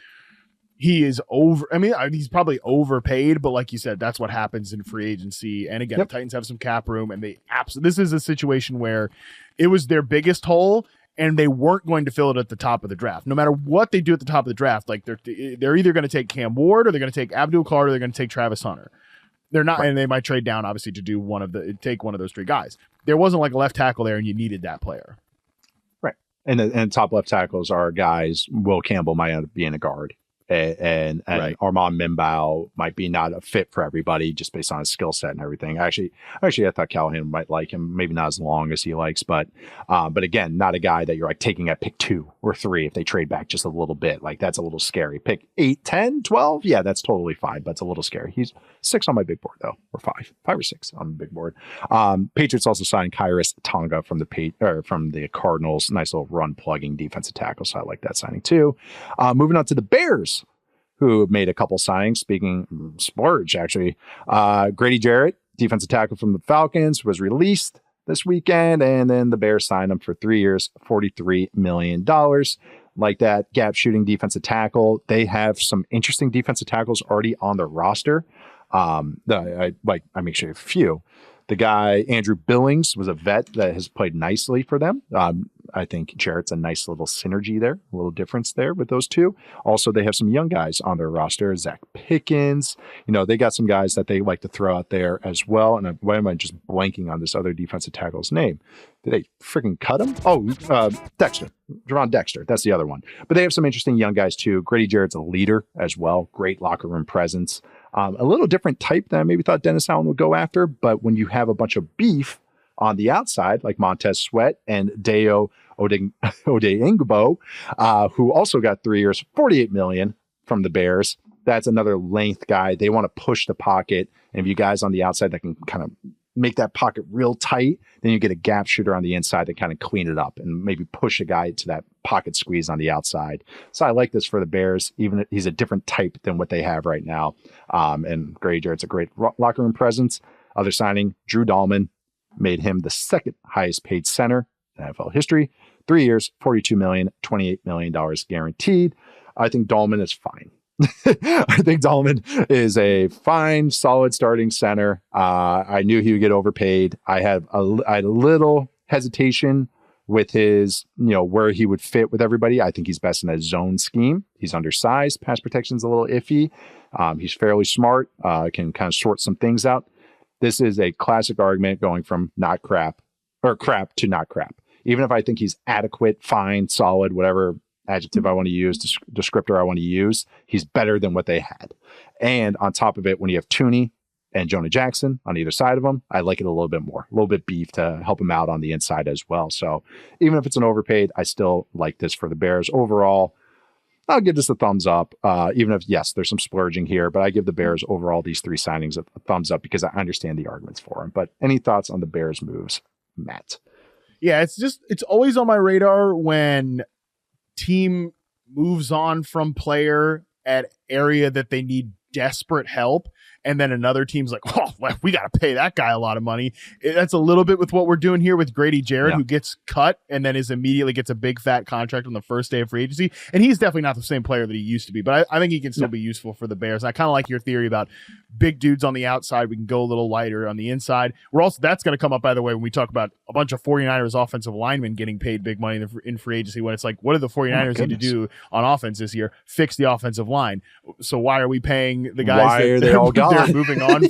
he is over. I mean, he's probably overpaid, but like you said, that's what happens in free agency. And again, the Titans have some cap room, and this is a situation where it was their biggest hole, and they weren't going to fill it at the top of the draft. No matter what they do at the top of the draft, like they're either going to take Cam Ward, or they're going to take Abdul Carr, or they're going to take Travis Hunter. They're not, and they might trade down obviously to do take one of those three guys. There wasn't like a left tackle there, and you needed that player. Right. And top left tackles are guys. Will Campbell might end up being a guard. And Armand Mimbaugh might be not a fit for everybody just based on his skill set and everything. Actually, I thought Callahan might like him, maybe not as long as he likes, but again, not a guy that you're like taking at pick 2 or 3 if they trade back just a little bit. Like, that's a little scary. Pick 8, 10, 12, yeah, that's totally fine, but it's a little scary. He's 6 on my big board though, or 5 or 6 on the big board. Patriots also signed Kyrus Tonga from the Cardinals. Nice little run plugging defensive tackle, so I like that signing too. Moving on to the Bears, who made a couple signings. Speaking splurge, actually. Grady Jarrett, defensive tackle from the Falcons, was released this weekend, and then the Bears signed him for 3 years, $43 million. Like that gap shooting defensive tackle. They have some interesting defensive tackles already on their roster. I make sure a few. The guy, Andrew Billings, was a vet that has played nicely for them. I think Jarrett's a nice little synergy there, a little difference there with those two. Also, they have some young guys on their roster, Zach Pickens. They got some guys that they like to throw out there as well. And why am I just blanking on this other defensive tackle's name? Did they freaking cut him? Oh, Dexter. Javon Dexter. That's the other one. But they have some interesting young guys too. Grady Jarrett's a leader as well. Great locker room presence. A little different type than I maybe thought Dennis Allen would go after. But when you have a bunch of beef on the outside, like Montez Sweat and Dayo Odeyingbo, who also got 3 years, $48 million from the Bears. That's another length guy. They want to push the pocket. And if you guys on the outside that can kind of make that pocket real tight, then you get a gap shooter on the inside to kind of clean it up and maybe push a guy to that pocket squeeze on the outside. So I like this for the Bears, even if he's a different type than what they have right now. And Grady Jarrett's a great locker room presence. Other signing, Drew Dahlman, made him the second highest paid center in NFL history. 3 years, $42 million, $28 million guaranteed. I think Dahlman is fine. I think Dahlman is a fine, solid starting center. I knew he would get overpaid. I had a little hesitation with his, where he would fit with everybody. I think he's best in a zone scheme. He's undersized. Pass protection's a little iffy. He's fairly smart. Can kind of sort some things out. This is a classic argument going from not crap or crap to not crap. Even if I think he's adequate, fine, solid, whatever adjective I want to use, descriptor I want to use, he's better than what they had. And on top of it, when you have Tooney and Jonah Jackson on either side of him, I like it a little bit more, a little bit beef to help him out on the inside as well. So even if it's an overpaid, I still like this for the Bears. Overall, I'll give this a thumbs up, even if, yes, there's some splurging here, but I give the Bears overall, these 3 signings, a thumbs up because I understand the arguments for them. But any thoughts on the Bears moves, Matt? Yeah, it's always on my radar when team moves on from player at area that they need desperate help. and then another team's like, oh, well, we got to pay that guy a lot of money. That's a little bit with what we're doing here with Grady Jarrett, who gets cut and then immediately gets a big fat contract on the first day of free agency. And he's definitely not the same player that he used to be, but I think he can still be useful for the Bears. And I kind of like your theory about big dudes on the outside. We can go a little lighter on the inside. That's going to come up, by the way, when we talk about a bunch of 49ers offensive linemen getting paid big money in free agency, when it's like, what do the 49ers need to do on offense this year? Fix the offensive line. So why are we paying the guys why are they all gone? They're moving on?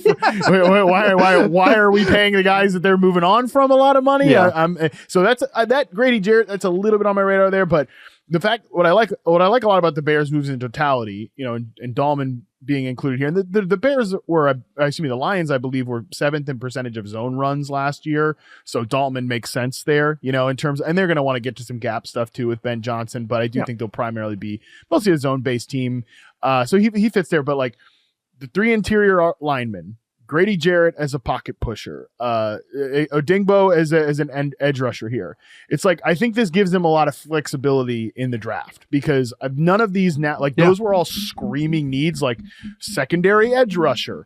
Why are we paying the guys that they're moving on from a lot of money? Yeah. So that's that Grady Jarrett. That's a little bit on my radar there, but the fact what I like a lot about the Bears moves in totality, and Dahlman being included here, and the Bears were, the Lions, I believe, were 7th in percentage of zone runs last year. So Dahlman makes sense there, in terms, and they're going to want to get to some gap stuff too with Ben Johnson, but I do think they'll primarily be mostly a zone based team. So he fits there, but like the 3 interior linemen, Grady Jarrett as a pocket pusher, Odingbo as an edge rusher here. It's like, I think this gives them a lot of flexibility in the draft, because none of these now, those were all screaming needs, like secondary edge rusher,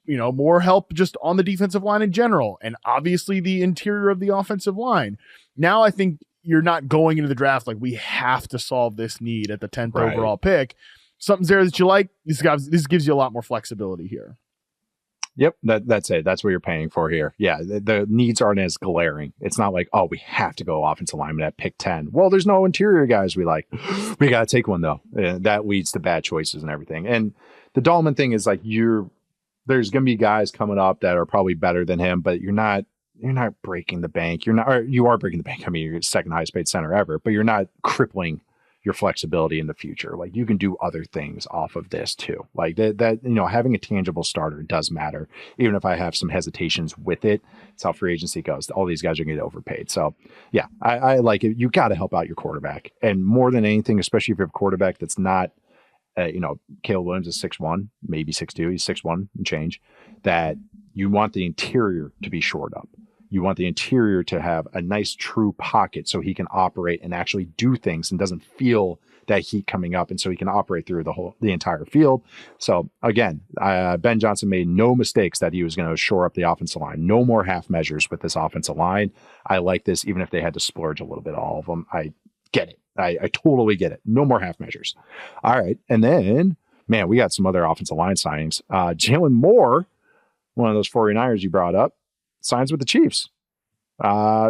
more help just on the defensive line in general, and obviously the interior of the offensive line. Now I think you're not going into the draft like, we have to solve this need at the 10th overall pick. Something's there that you like. This gives you a lot more flexibility here. Yep, that's it. That's what you're paying for here. Yeah, the needs aren't as glaring. It's not like, oh, we have to go offensive lineman at pick 10. Well, there's no interior guys we like. We got to take one, though. That leads to bad choices and everything. And the Dahlman thing is like, there's going to be guys coming up that are probably better than him, but you're not breaking the bank. You are breaking the bank. I mean, you're second highest paid center ever, but you're not crippling your flexibility in the future. Like, you can do other things off of this too. Like that, having a tangible starter does matter. Even if I have some hesitations with it, it's how free agency goes. All these guys are going to get overpaid. So yeah, I like it. You got to help out your quarterback. And more than anything, especially if you have a quarterback that's not, Caleb Williams is 6'1", maybe 6'2", he's 6'1" and change, that you want the interior to be shored up. You want the interior to have a nice true pocket so he can operate and actually do things and doesn't feel that heat coming up, and so he can operate through the entire field. So again, Ben Johnson made no mistakes that he was going to shore up the offensive line. No more half measures with this offensive line. I like this, even if they had to splurge a little bit, all of them. I get it. I totally get it. No more half measures. All right. And then, man, we got some other offensive line signings. Jalen Moore, one of those 49ers you brought up, signs with the Chiefs.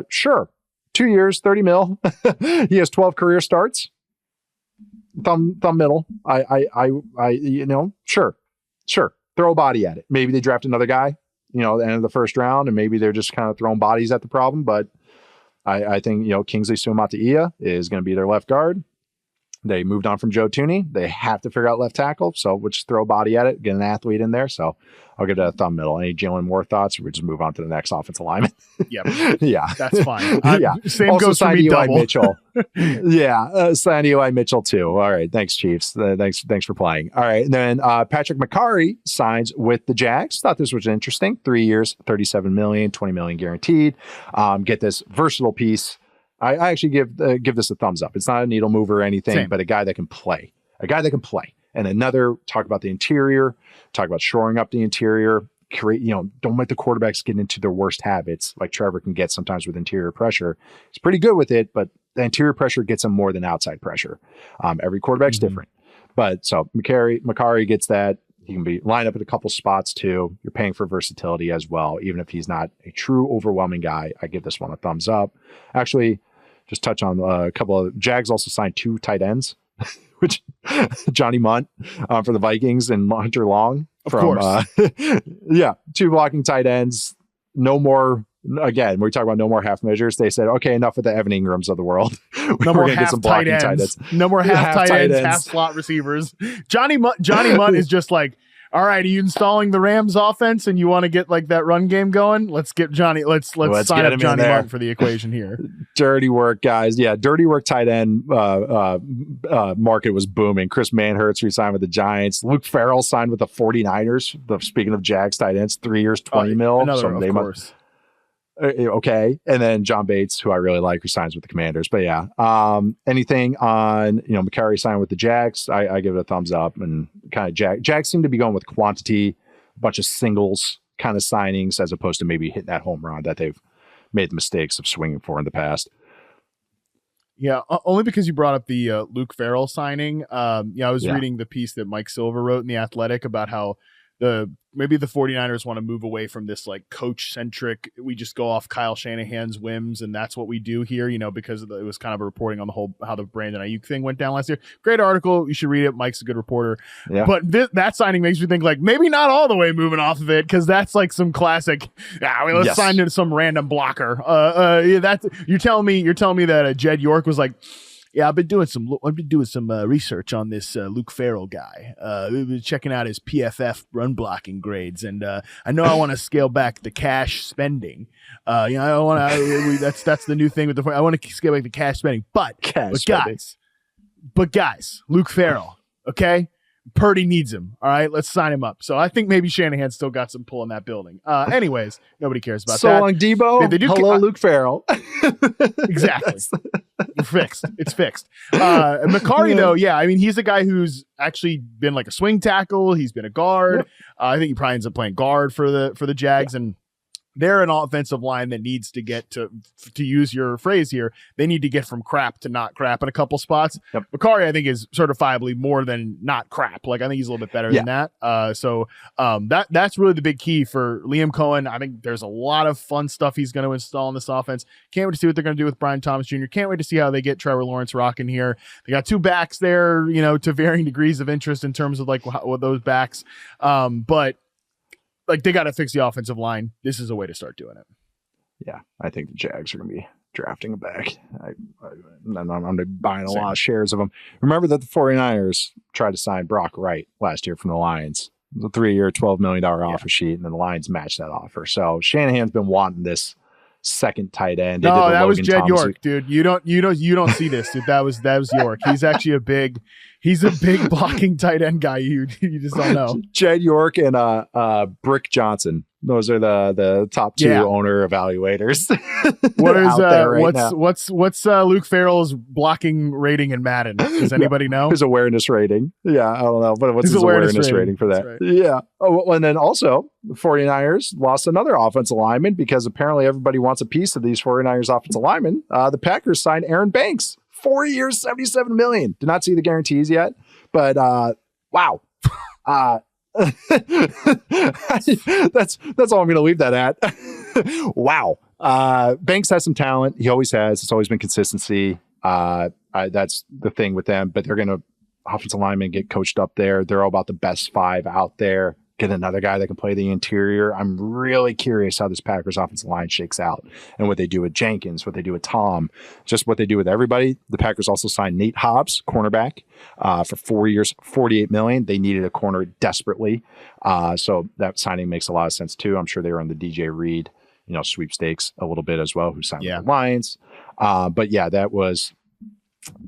Sure. 2 years, $30 million. He has 12 career starts. Thumb middle. Sure. Throw a body at it. Maybe they draft another guy, at the end of the first round, and maybe they're just kind of throwing bodies at the problem. But I think, Kingsley Suamataia is going to be their left guard. They moved on from Joe Thuney. They have to figure out left tackle. So we'll just throw a body at it, get an athlete in there. So I'll give it a thumb middle. Any Jalen Moore thoughts? Or we just move on to the next offensive lineman. Yep. Yeah. That's fine. Yeah. Same also goes for me, Eli double. Mitchell. Yeah. Signed Eli Mitchell too. All right. Thanks, Chiefs. Thanks for playing. All right. And then Patrick McCarry signs with the Jags. Thought this was interesting. 3 years, $37 million, $20 million guaranteed. Get this versatile piece. I actually give this a thumbs up. It's not a needle mover or anything, but a guy that can play. And another, talk about the interior, talk about shoring up the interior, create, don't let the quarterbacks get into their worst habits like Trevor can get sometimes with interior pressure. He's pretty good with it, but the interior pressure gets him more than outside pressure. Every quarterback's different. But so McCarry gets that. He can be lined up at a couple spots too. You're paying for versatility as well. Even if he's not a true overwhelming guy, I give this one a thumbs up. Actually, just touch on a couple of Jags also signed 2 tight ends, which Johnny Munt for the Vikings and Hunter Long. Of course. 2 blocking tight ends. No more. Again, we talk about no more half measures. They said, okay, enough with the Evan Ingrams of the world. No more half tight ends. No more half tight ends, half slot receivers. Johnny Munt is just like, all right, are you installing the Rams offense and you want to get like that run game going? Let's get Johnny. Let's sign up Johnny Munt for the equation here. Dirty work, guys. Yeah, dirty work tight end market was booming. Chris Manhertz re-signed with the Giants. Luke Farrell signed with the 49ers. Speaking of Jags tight ends, 3 years, $20 million. Of course. Okay. And then John Bates, who I really like, who signs with the Commanders. But yeah, anything on, McCarry signed with the Jags, I give it a thumbs up. And kind of Jags seem to be going with quantity bunch of singles kind of signings as opposed to maybe hitting that home run that they've made the mistakes of swinging for in the past. Yeah, only because you brought up the Luke Farrell signing. I was reading the piece that Mike Silver wrote in The Athletic about how maybe the 49ers want to move away from this like coach centric. We just go off Kyle Shanahan's whims and that's what we do here, because it was kind of a reporting on the whole, how the Brandon Ayuk thing went down last year. Great article. You should read it. Mike's a good reporter. Yeah. But that signing makes me think like maybe not all the way moving off of it. Cause that's like some classic, let's sign into some random blocker. You're telling me that Jed York was like, yeah, I've been doing some research on this Luke Farrell guy. We've been checking out his PFF run blocking grades, and I know I want to scale back the cash spending. I want to. That's the new thing with I want to scale back the cash spending, but guys, Luke Farrell, okay. Purdy needs him. All right, let's sign him up. So I think maybe Shanahan still got some pull in that building. Anyways, nobody cares about that. So long, Debo. Hello, Luke Farrell. Exactly. It's fixed. McCarty, though, he's a guy who's actually been like a swing tackle. He's been a guard. Yep. I think he probably ends up playing guard for the Jags, and they're an offensive line that needs to get to use your phrase here. They need to get from crap to not crap in a couple spots. Yep. McCarty, I think, is certifiably more than not crap. Like I think he's a little bit better than that. So that's really the big key for Liam Cohen. I think there's a lot of fun stuff he's going to install in this offense. Can't wait to see what they're going to do with Brian Thomas Jr. Can't wait to see how they get Trevor Lawrence rocking here. They got two backs there, to varying degrees of interest in terms of like what those backs. But like they got to fix the offensive line. This is a way to start doing it. Yeah, I think the Jags are going to be drafting a back. I'm going to be buying a lot of shares of them. Remember that the 49ers tried to sign Brock Wright last year from the Lions. It was a 3-year, $12 million offer sheet, and then the Lions matched that offer. So Shanahan's been wanting this second tight end. No, that was Jed York, dude. You don't see this, dude. That was York. He's actually a big blocking tight end guy. You just don't know. Jed York and Brick Johnson. Those are the top two owner evaluators. What's Luke Farrell's blocking rating in Madden? Does anybody know? His awareness rating. Yeah, I don't know. But what's his awareness rating for that? Right. Yeah. Oh, and then also the 49ers lost another offensive lineman because apparently everybody wants a piece of these 49ers offensive linemen. The Packers signed Aaron Banks, 4 years, $77 million. Did not see the guarantees yet, but wow. That's all I'm going to leave that at. Wow. Banks has some talent. He always has. It's always been consistency. That's the thing with them, but they're going to offensive linemen get coached up there. They're all about the best five out there. Get another guy that can play the interior. I'm really curious how this Packers offensive line shakes out and what they do with Jenkins, what they do with Tom, just what they do with everybody. The Packers also signed Nate Hobbs, cornerback, for 4 years, $48 million. They needed a corner desperately. So that signing makes a lot of sense too. I'm sure they were on the DJ Reed, sweepstakes a little bit as well, who signed with the Lions. But yeah, that was,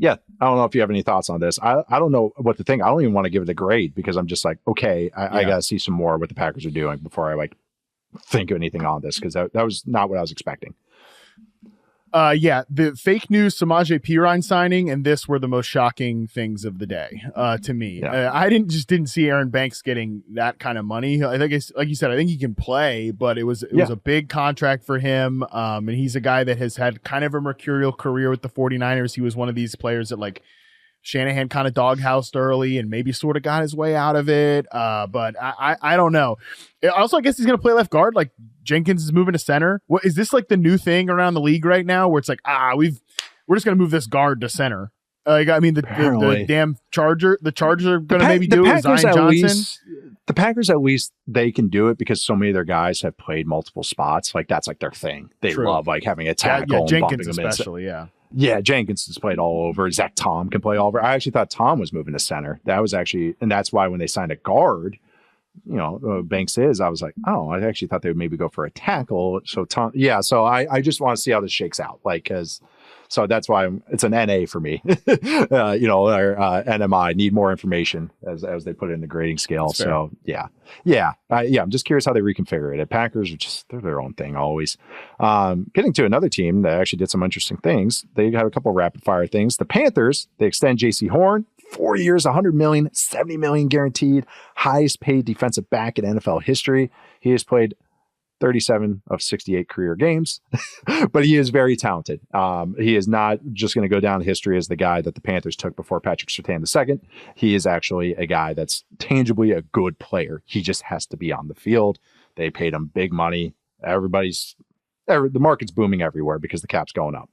I don't know if you have any thoughts on this. I don't know what to think. I don't even want to give it a grade because I'm just like, okay, I got to see some more of what the Packers are doing before I think of anything on this, because that was not what I was expecting. The fake news Samaje Perine signing and this were the most shocking things of the day to me. Yeah. I didn't see Aaron Banks getting that kind of money. I think it's, like you said, I think he can play, but it was a big contract for him. And he's a guy that has had kind of a mercurial career with the 49ers. He was one of these players that Shanahan kind of doghoused early and maybe sort of got his way out of it. But I don't know. Also, I guess he's going to play left guard. Like Jenkins is moving to center. What is this the new thing around the league right now where it's we're just going to move this guard to center. The damn the Chargers are going to maybe do it. Zion Johnson. The Packers, at least they can do it because so many of their guys have played multiple spots. That's their thing. They love having a tackle. Yeah, Jenkins especially. Yeah, Jenkins has played all over. Zach Tom can play all over. I actually thought Tom was moving to center. And that's why when they signed a guard, Banks I was like, oh, I actually thought they would maybe go for a tackle. So Tom, so I just want to see how this shakes out. So that's why it's an NA for me, or NMI, need more information as they put it in the grading scale. So I'm just curious how they reconfigure it. Packers are they're their own thing always. Getting to another team that actually did some interesting things. They have a couple of rapid fire things. The Panthers, they extend JC Horn, 4 years, $100 million, $70 million guaranteed, highest paid defensive back in NFL history. He has played 37 of 68 career games, but he is very talented. He is not just going to go down in history as the guy that the Panthers took before Patrick Surtain II. He is actually a guy that's tangibly a good player. He just has to be on the field. They paid him big money. The market's booming everywhere because the cap's going up.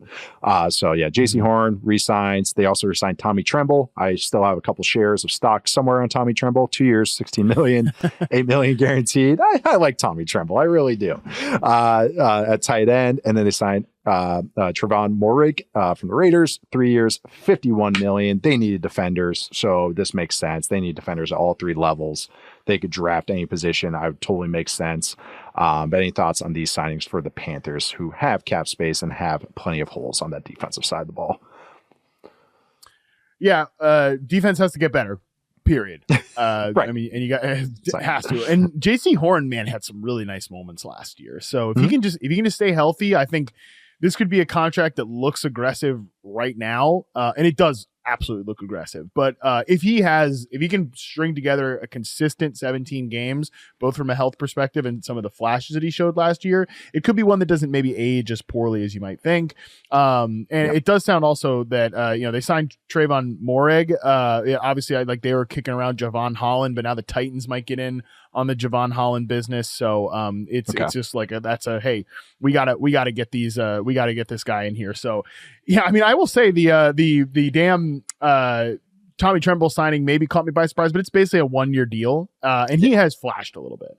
So yeah, JC Horn resigns. They also resigned Tommy Tremble. I still have a couple shares of stock somewhere on Tommy Tremble. 2 years, $16 million, $8 million guaranteed. I like Tommy Tremble. I really do. At tight end. And then they signed Trevon Moehrig from the Raiders. 3 years, $51 million. They needed defenders. So this makes sense. They need defenders at all three levels. They could draft any position. I would totally make sense. But any thoughts on these signings for the Panthers, who have cap space and have plenty of holes on that defensive side of the ball? Yeah, defense has to get better. Period. Right. I mean, and you got has to. And JC Horn, man, had some really nice moments last year. So if he can just stay healthy, I think this could be a contract that looks aggressive right now, and it does absolutely look aggressive. But if he can string together a consistent 17 games, both from a health perspective and some of the flashes that he showed last year, it could be one that doesn't maybe age as poorly as you might think. It does sound also that they signed Trevon Moehrig. Obviously, they were kicking around Javon Holland, but now the Titans might get in on the Javon Holland business. So it's just like hey, we gotta get these we gotta get this guy in here. So yeah, I mean, I will say the damn Tommy Tremble signing maybe caught me by surprise, but it's basically a 1-year deal, and he has flashed a little bit.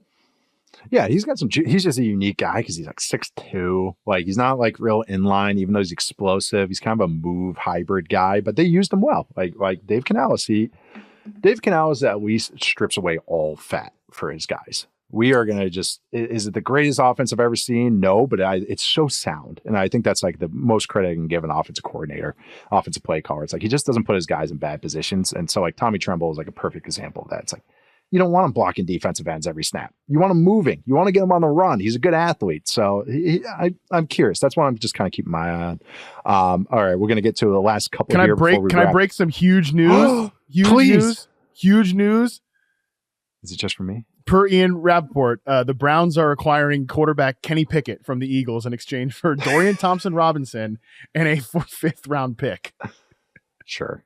Yeah, he's just a unique guy because he's like 6'2". Like, he's not like real inline, even though he's explosive. He's kind of a move hybrid guy, but they used him well. Like Dave Canales, Dave Canales at least strips away all fat for his guys. We are going to is it the greatest offense I've ever seen? No, but it's so sound. And I think that's like the most credit I can give an offensive coordinator, offensive play caller. It's like, he just doesn't put his guys in bad positions. And so like Tommy Tremble is like a perfect example of that. It's like, you don't want him blocking defensive ends every snap. You want him moving. You want to get him on the run. He's a good athlete. So I'm curious. That's what I'm just kind of keeping my eye on. All right, we're going to get to the last couple here. Can I break some huge news? Huge news. Is it just for me? Per Ian Rappaport, the Browns are acquiring quarterback Kenny Pickett from the Eagles in exchange for Dorian Thompson-Robinson and a 5th round pick. Sure.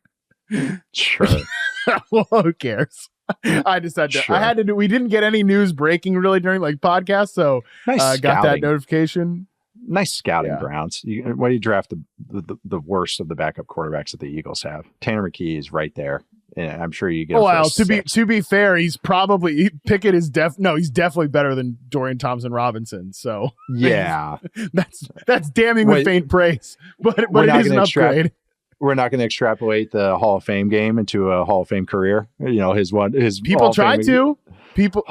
Well, who cares? I just had to. Sure. I had to do. We didn't get any news breaking really during podcasts, so got that notification. Nice scouting, Browns. Why do you draft the worst of the backup quarterbacks that the Eagles have? Tanner McKee is right there. And I'm sure you get. Well, to be fair, he's probably Pickett is he's definitely better than Dorian Thompson-Robinson. So yeah, that's damning with faint praise, but it is an upgrade. We're not going to extrapolate the Hall of Fame game into a Hall of Fame career. His people tried to. People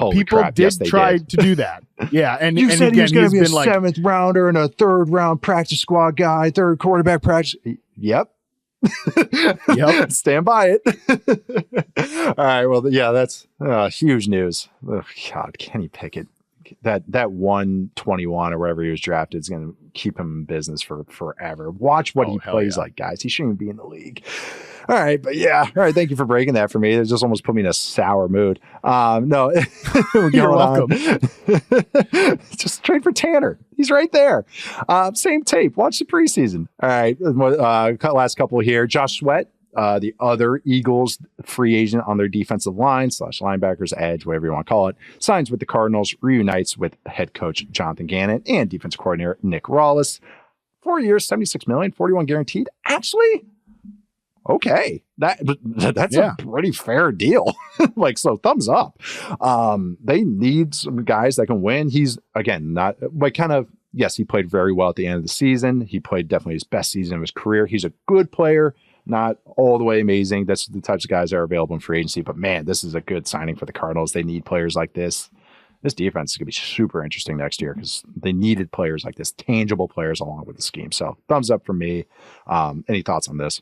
did try to do that. Yeah, and you said he was going to be a 7th rounder and a 3rd round practice squad guy, 3rd quarterback practice. Yep. Stand by it. All right. Well, yeah, that's huge news. Oh, God, Kenny Pickett. That 121 or wherever he was drafted is going to keep him in business for forever. Watch what he plays like, guys. He shouldn't be in the league. All right, but yeah. All right, thank you for breaking that for me. It just almost put me in a sour mood. No, you're welcome. Just trade for Tanner. He's right there. Same tape. Watch the preseason. All right, last couple here. Josh Sweat, the other Eagles free agent on their defensive line / linebackers, edge, whatever you want to call it, signs with the Cardinals, reunites with head coach Jonathan Gannon and defensive coordinator Nick Rawlis. 4 years, $76 million, 41 guaranteed. Actually, okay, that's a pretty fair deal. So thumbs up. They need some guys that can win. He's, again, not yes, he played very well at the end of the season. He played definitely his best season of his career. He's a good player. Not all the way amazing. That's the types of guys that are available in free agency. But man, this is a good signing for the Cardinals. They need players like this. This defense is going to be super interesting next year because they needed players like this, tangible players along with the scheme. So thumbs up from me. Any thoughts on this?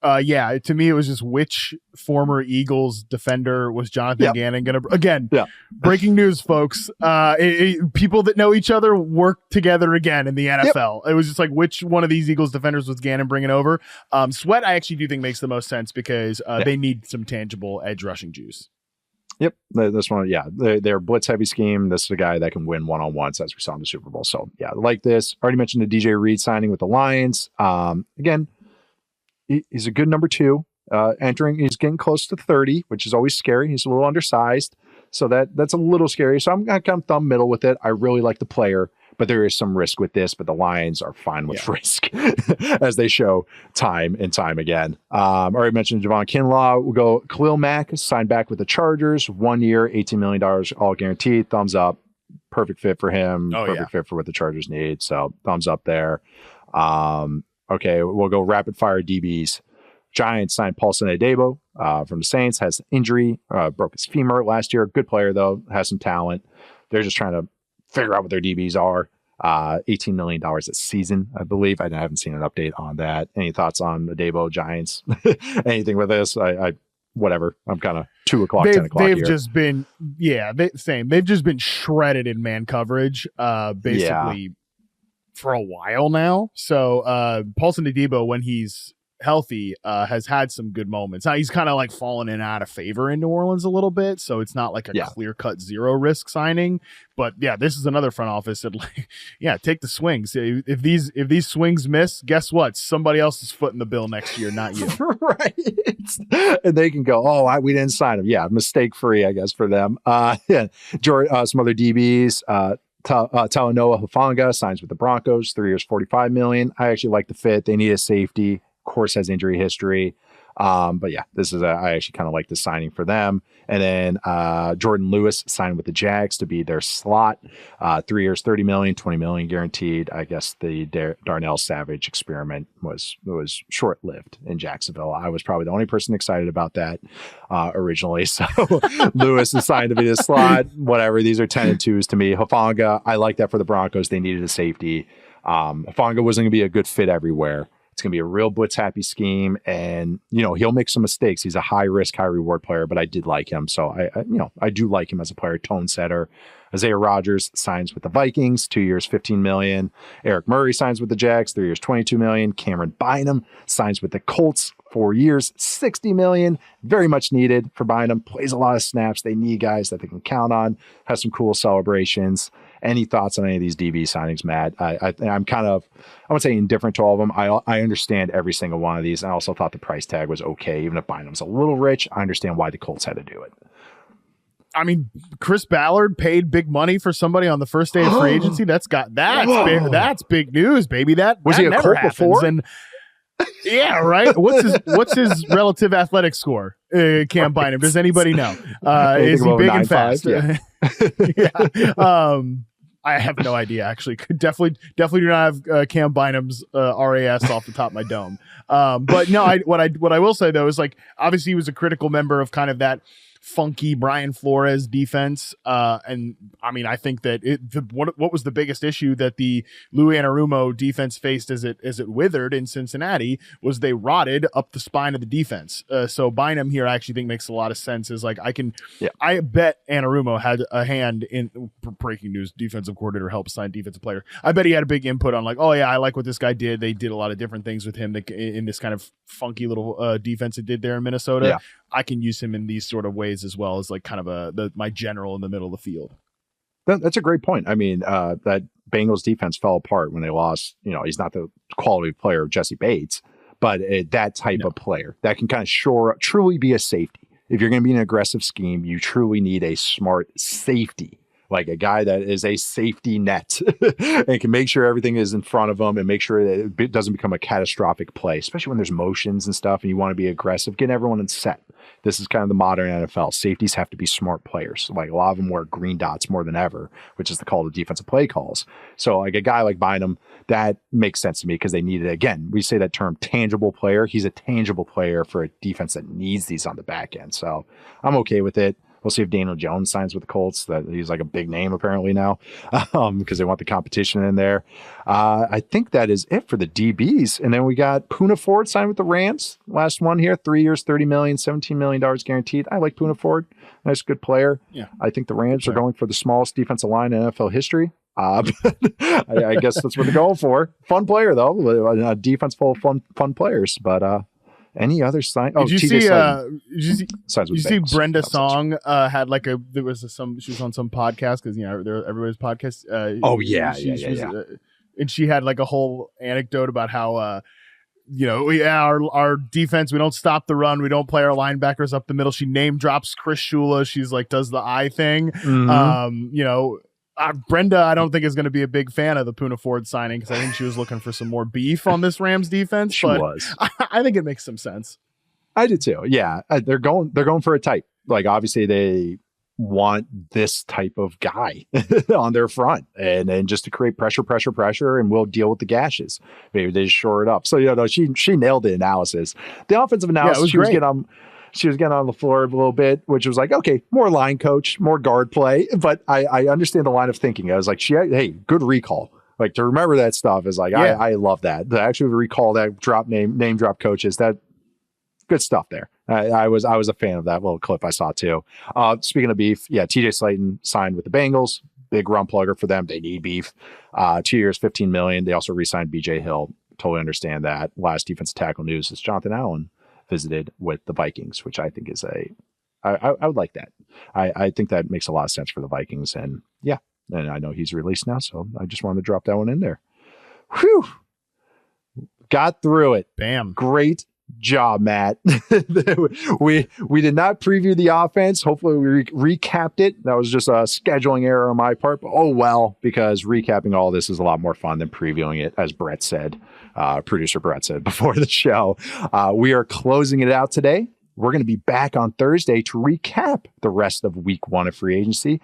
Yeah, to me, it was just which former Eagles defender was Jonathan Gannon going to... Again, breaking news, folks. People that know each other work together again in the NFL. It was just like, which one of these Eagles defenders was Gannon bringing over? Sweat, I actually do think makes the most sense because they need some tangible edge rushing juice. Yep. This one, they're blitz heavy scheme. This is a guy that can win one-on-ones as we saw in the Super Bowl. So, yeah, like this. Already mentioned the DJ Reed signing with the Lions. Again, he's a good number 2. He's getting close to 30, which is always scary. He's a little undersized. So that's a little scary. So I'm kind of thumb middle with it. I really like the player, but there is some risk with this. But the Lions are fine with risk, as they show time and time again. Already mentioned Javon Kinlaw. We'll go Khalil Mack, signed back with the Chargers. 1 year, $18 million, all guaranteed. Thumbs up. Perfect fit for him. Perfect fit for what the Chargers need. So thumbs up there. Okay, we'll go rapid fire DBs. Giants signed Paulson Adebo from the Saints. Has injury, broke his femur last year. Good player though, has some talent. They're just trying to figure out what their DBs are. $18 million a season, I believe. I haven't seen an update on that. Any thoughts on Adebo, Giants? Anything with this? I whatever. I'm kind of 2 o'clock, 10 o'clock. They've here. just been same. They've just been shredded in man coverage. Basically. For a while now. So Paulson Adebo, when he's healthy, has had some good moments. Now he's kind of like fallen in out of favor in New Orleans a little bit, so it's not like a clear-cut zero risk signing. But yeah, this is another front office that take the swings. If these swings miss, guess what? Somebody else is footing the bill next year, not you. Right. And they can go, we didn't sign him. Yeah, mistake free, I guess, for them. Some other DBs. Talanoa Hufanga signs with the Broncos, 3 years, $45 million. I actually like the fit. They need a safety. Of course, has injury history. But yeah, I actually kind of like the signing for them. And then Jordan Lewis signed with the Jags to be their slot. 3 years, $30 million, $20 million guaranteed. I guess the Darnell Savage experiment was short-lived in Jacksonville. I was probably the only person excited about that originally. So Lewis is signed to be the slot. Whatever. These are 10 and 2s to me. Hufanga, I like that for the Broncos. They needed a safety. Hufanga wasn't going to be a good fit everywhere. It's going to be a real blitz happy scheme, and he'll make some mistakes. He's a high risk, high reward player, but I did like him. So I do like him as a player, tone setter. Isaiah Rodgers signs with the Vikings, 2 years, $15 million. Eric Murray signs with the Jags, 3 years, $22 million. Cameron Bynum signs with the Colts, 4 years, $60 million. Very much needed for Bynum. Plays a lot of snaps. They need guys that they can count on. Has some cool celebrations. Any thoughts on any of these DB signings, Matt? I'm kind of, I would say, indifferent to all of them. I understand every single one of these. I also thought the price tag was okay. Even if Bynum's a little rich, I understand why the Colts had to do it. I mean, Chris Ballard paid big money for somebody on the first day of free agency. That's big news, baby. That was he a never Colt happens. before? And yeah, right. What's his relative athletic score? Cam Bynum. Does anybody know? Is he big and fast? Yeah. I have no idea. Actually, definitely do not have Cam Bynum's RAS off the top of my dome. But no, what I will say though is, like, obviously he was a critical member of kind of that funky Brian Flores defense. And I mean, I think that what was the biggest issue that the Lou Anarumo defense faced as it withered in Cincinnati was they rotted up the spine of the defense. So Bynum here, I actually think makes a lot of sense. Is like, I bet Anarumo had a hand in breaking news. Defensive coordinator helped sign defensive player. I bet he had a big input on, like, oh yeah, I like what this guy did. They did a lot of different things with him in this kind of funky little defense it did there in Minnesota. Yeah. I can use him in these sort of ways as well as like kind of my general in the middle of the field. That's a great point. I mean, that Bengals defense fell apart when they lost. He's not the quality player of Jesse Bates, but that type of player that can kind of truly be a safety. If you're going to be in an aggressive scheme, you truly need a smart safety, like a guy that is a safety net and can make sure everything is in front of him and make sure that it doesn't become a catastrophic play, especially when there's motions and stuff and you want to be aggressive, get everyone in set. This is kind of the modern NFL. Safeties have to be smart players. Like, a lot of them wear green dots more than ever, which is the call of defensive play calls. So like a guy like Bynum, that makes sense to me because they needed, again, we say that term tangible player. He's a tangible player for a defense that needs these on the back end. So I'm okay with it. We'll see if Daniel Jones signs with the Colts. That he's like a big name apparently now, because they want the competition in there. I think that is it for the DBs. And then we got Poona Ford signed with the Rams. Last one here, 3 years, $30 million, $17 million guaranteed. I like Poona Ford. Nice, good player. Yeah. I think the Rams are going for the smallest defensive line in NFL history. But I guess that's what they're going for. Fun player though, a defense full of fun players. But any other sign? Oh, did you TJ see? Slaton Did you see Brenda Song had like she was on some podcast because everybody's podcast. And she had like a whole anecdote about how our defense, we don't stop the run, we don't play our linebackers up the middle. She name drops Chris Shula. She's like does the eye thing. Brenda, I don't think is going to be a big fan of the Poona Ford signing because I think she was looking for some more beef on this Rams defense. She was. I think it makes some sense. I did too. Yeah, they're going for a type. Like obviously they want this type of guy on their front, and then just to create pressure, and we'll deal with the gashes. Maybe they just shore it up. So she nailed the analysis. The offensive analysis, she was getting on the floor a little bit, which was like, okay, more line coach, more guard play. But I understand the line of thinking. I was like, hey, good recall. Like to remember that stuff is like, yeah. I love that. To actually recall that name drop coaches, that good stuff there. I was a fan of that little clip I saw too. Speaking of beef, TJ Slaton signed with the Bengals. Big run plugger for them. They need beef. 2 years, $15 million. They also re-signed BJ Hill. Totally understand that. Last defensive tackle news is Jonathan Allen visited with the Vikings, which I think is I would like that. I think that makes a lot of sense for the Vikings. And and I know he's released now, so I just wanted to drop that one in there. Whew. Got through it. Bam. Great job, Matt. we did not preview the offense. Hopefully we recapped it. That was just a scheduling error on my part, but oh well, because recapping all this is a lot more fun than previewing it, as Brett said. Producer Brett said before the show. We are closing it out today. We're going to be back on Thursday to recap the rest of week 1 of free agency.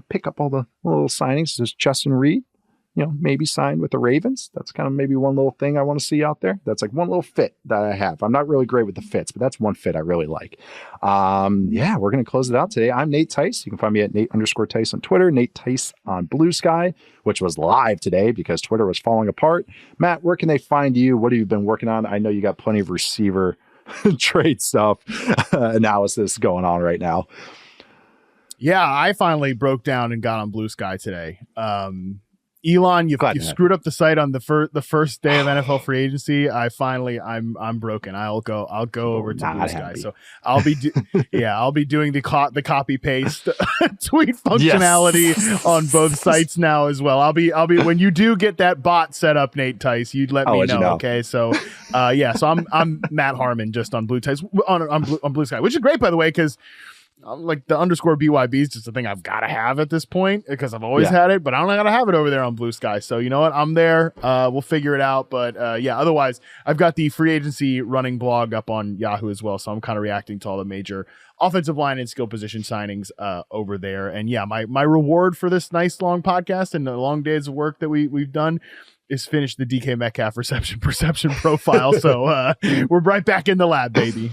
Pick up all the little signings. There's Justin Reed, maybe signed with the Ravens. That's kind of maybe one little thing I want to see out there. That's like one little fit that I have. I'm not really great with the fits, but that's one fit I really like. We're going to close it out today. I'm Nate Tice. You can find me at Nate_Tice on Twitter, Nate Tice on Blue Sky, which was live today because Twitter was falling apart. Matt, where can they find you? What have you been working on? I know you got plenty of receiver trade stuff analysis going on right now. Yeah, I finally broke down and got on Blue Sky today. Elon, you've screwed up the site on the first day of NFL free agency. I'm broken. I'll go over to Blue Sky. So I'll be doing the copy paste tweet functionality on both sites now as well. I'll be when you do get that bot set up, Nate Tice, you'd let me know. Okay. So so I'm Matt Harmon just on Blue Tice on Blue Sky, which is great by the way, because like the _BYB is just a thing I've got to have at this point because I've always had it, but I don't got to have it over there on Blue Sky. So you know what? I'm there. We'll figure it out. But otherwise I've got the free agency running blog up on Yahoo as well. So I'm kind of reacting to all the major offensive line and skill position signings over there. And my reward for this nice long podcast and the long days of work that we've done is finish the DK Metcalf reception perception profile. So we're right back in the lab, baby.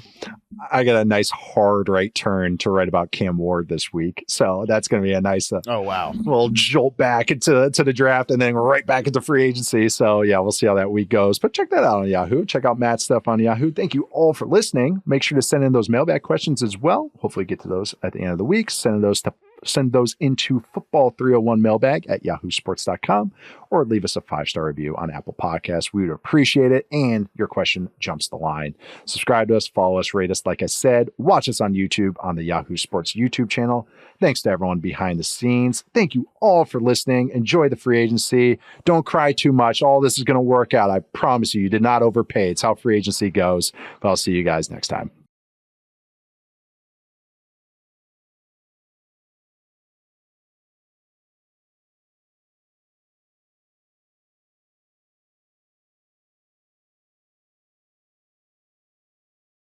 I got a nice hard right turn to write about Cam Ward this week. So that's going to be a nice little jolt back into the draft and then right back into free agency. So we'll see how that week goes. But check that out on Yahoo. Check out Matt's stuff on Yahoo. Thank you all for listening. Make sure to send in those mailbag questions as well. Hopefully get to those at the end of the week. Send those into football301mailbag at yahoosports.com or leave us a 5-star review on Apple Podcasts. We would appreciate it. And your question jumps the line. Subscribe to us, follow us, rate us. Like I said, watch us on YouTube on the Yahoo Sports YouTube channel. Thanks to everyone behind the scenes. Thank you all for listening. Enjoy the free agency. Don't cry too much. All this is going to work out. I promise you, you did not overpay. It's how free agency goes. But I'll see you guys next time.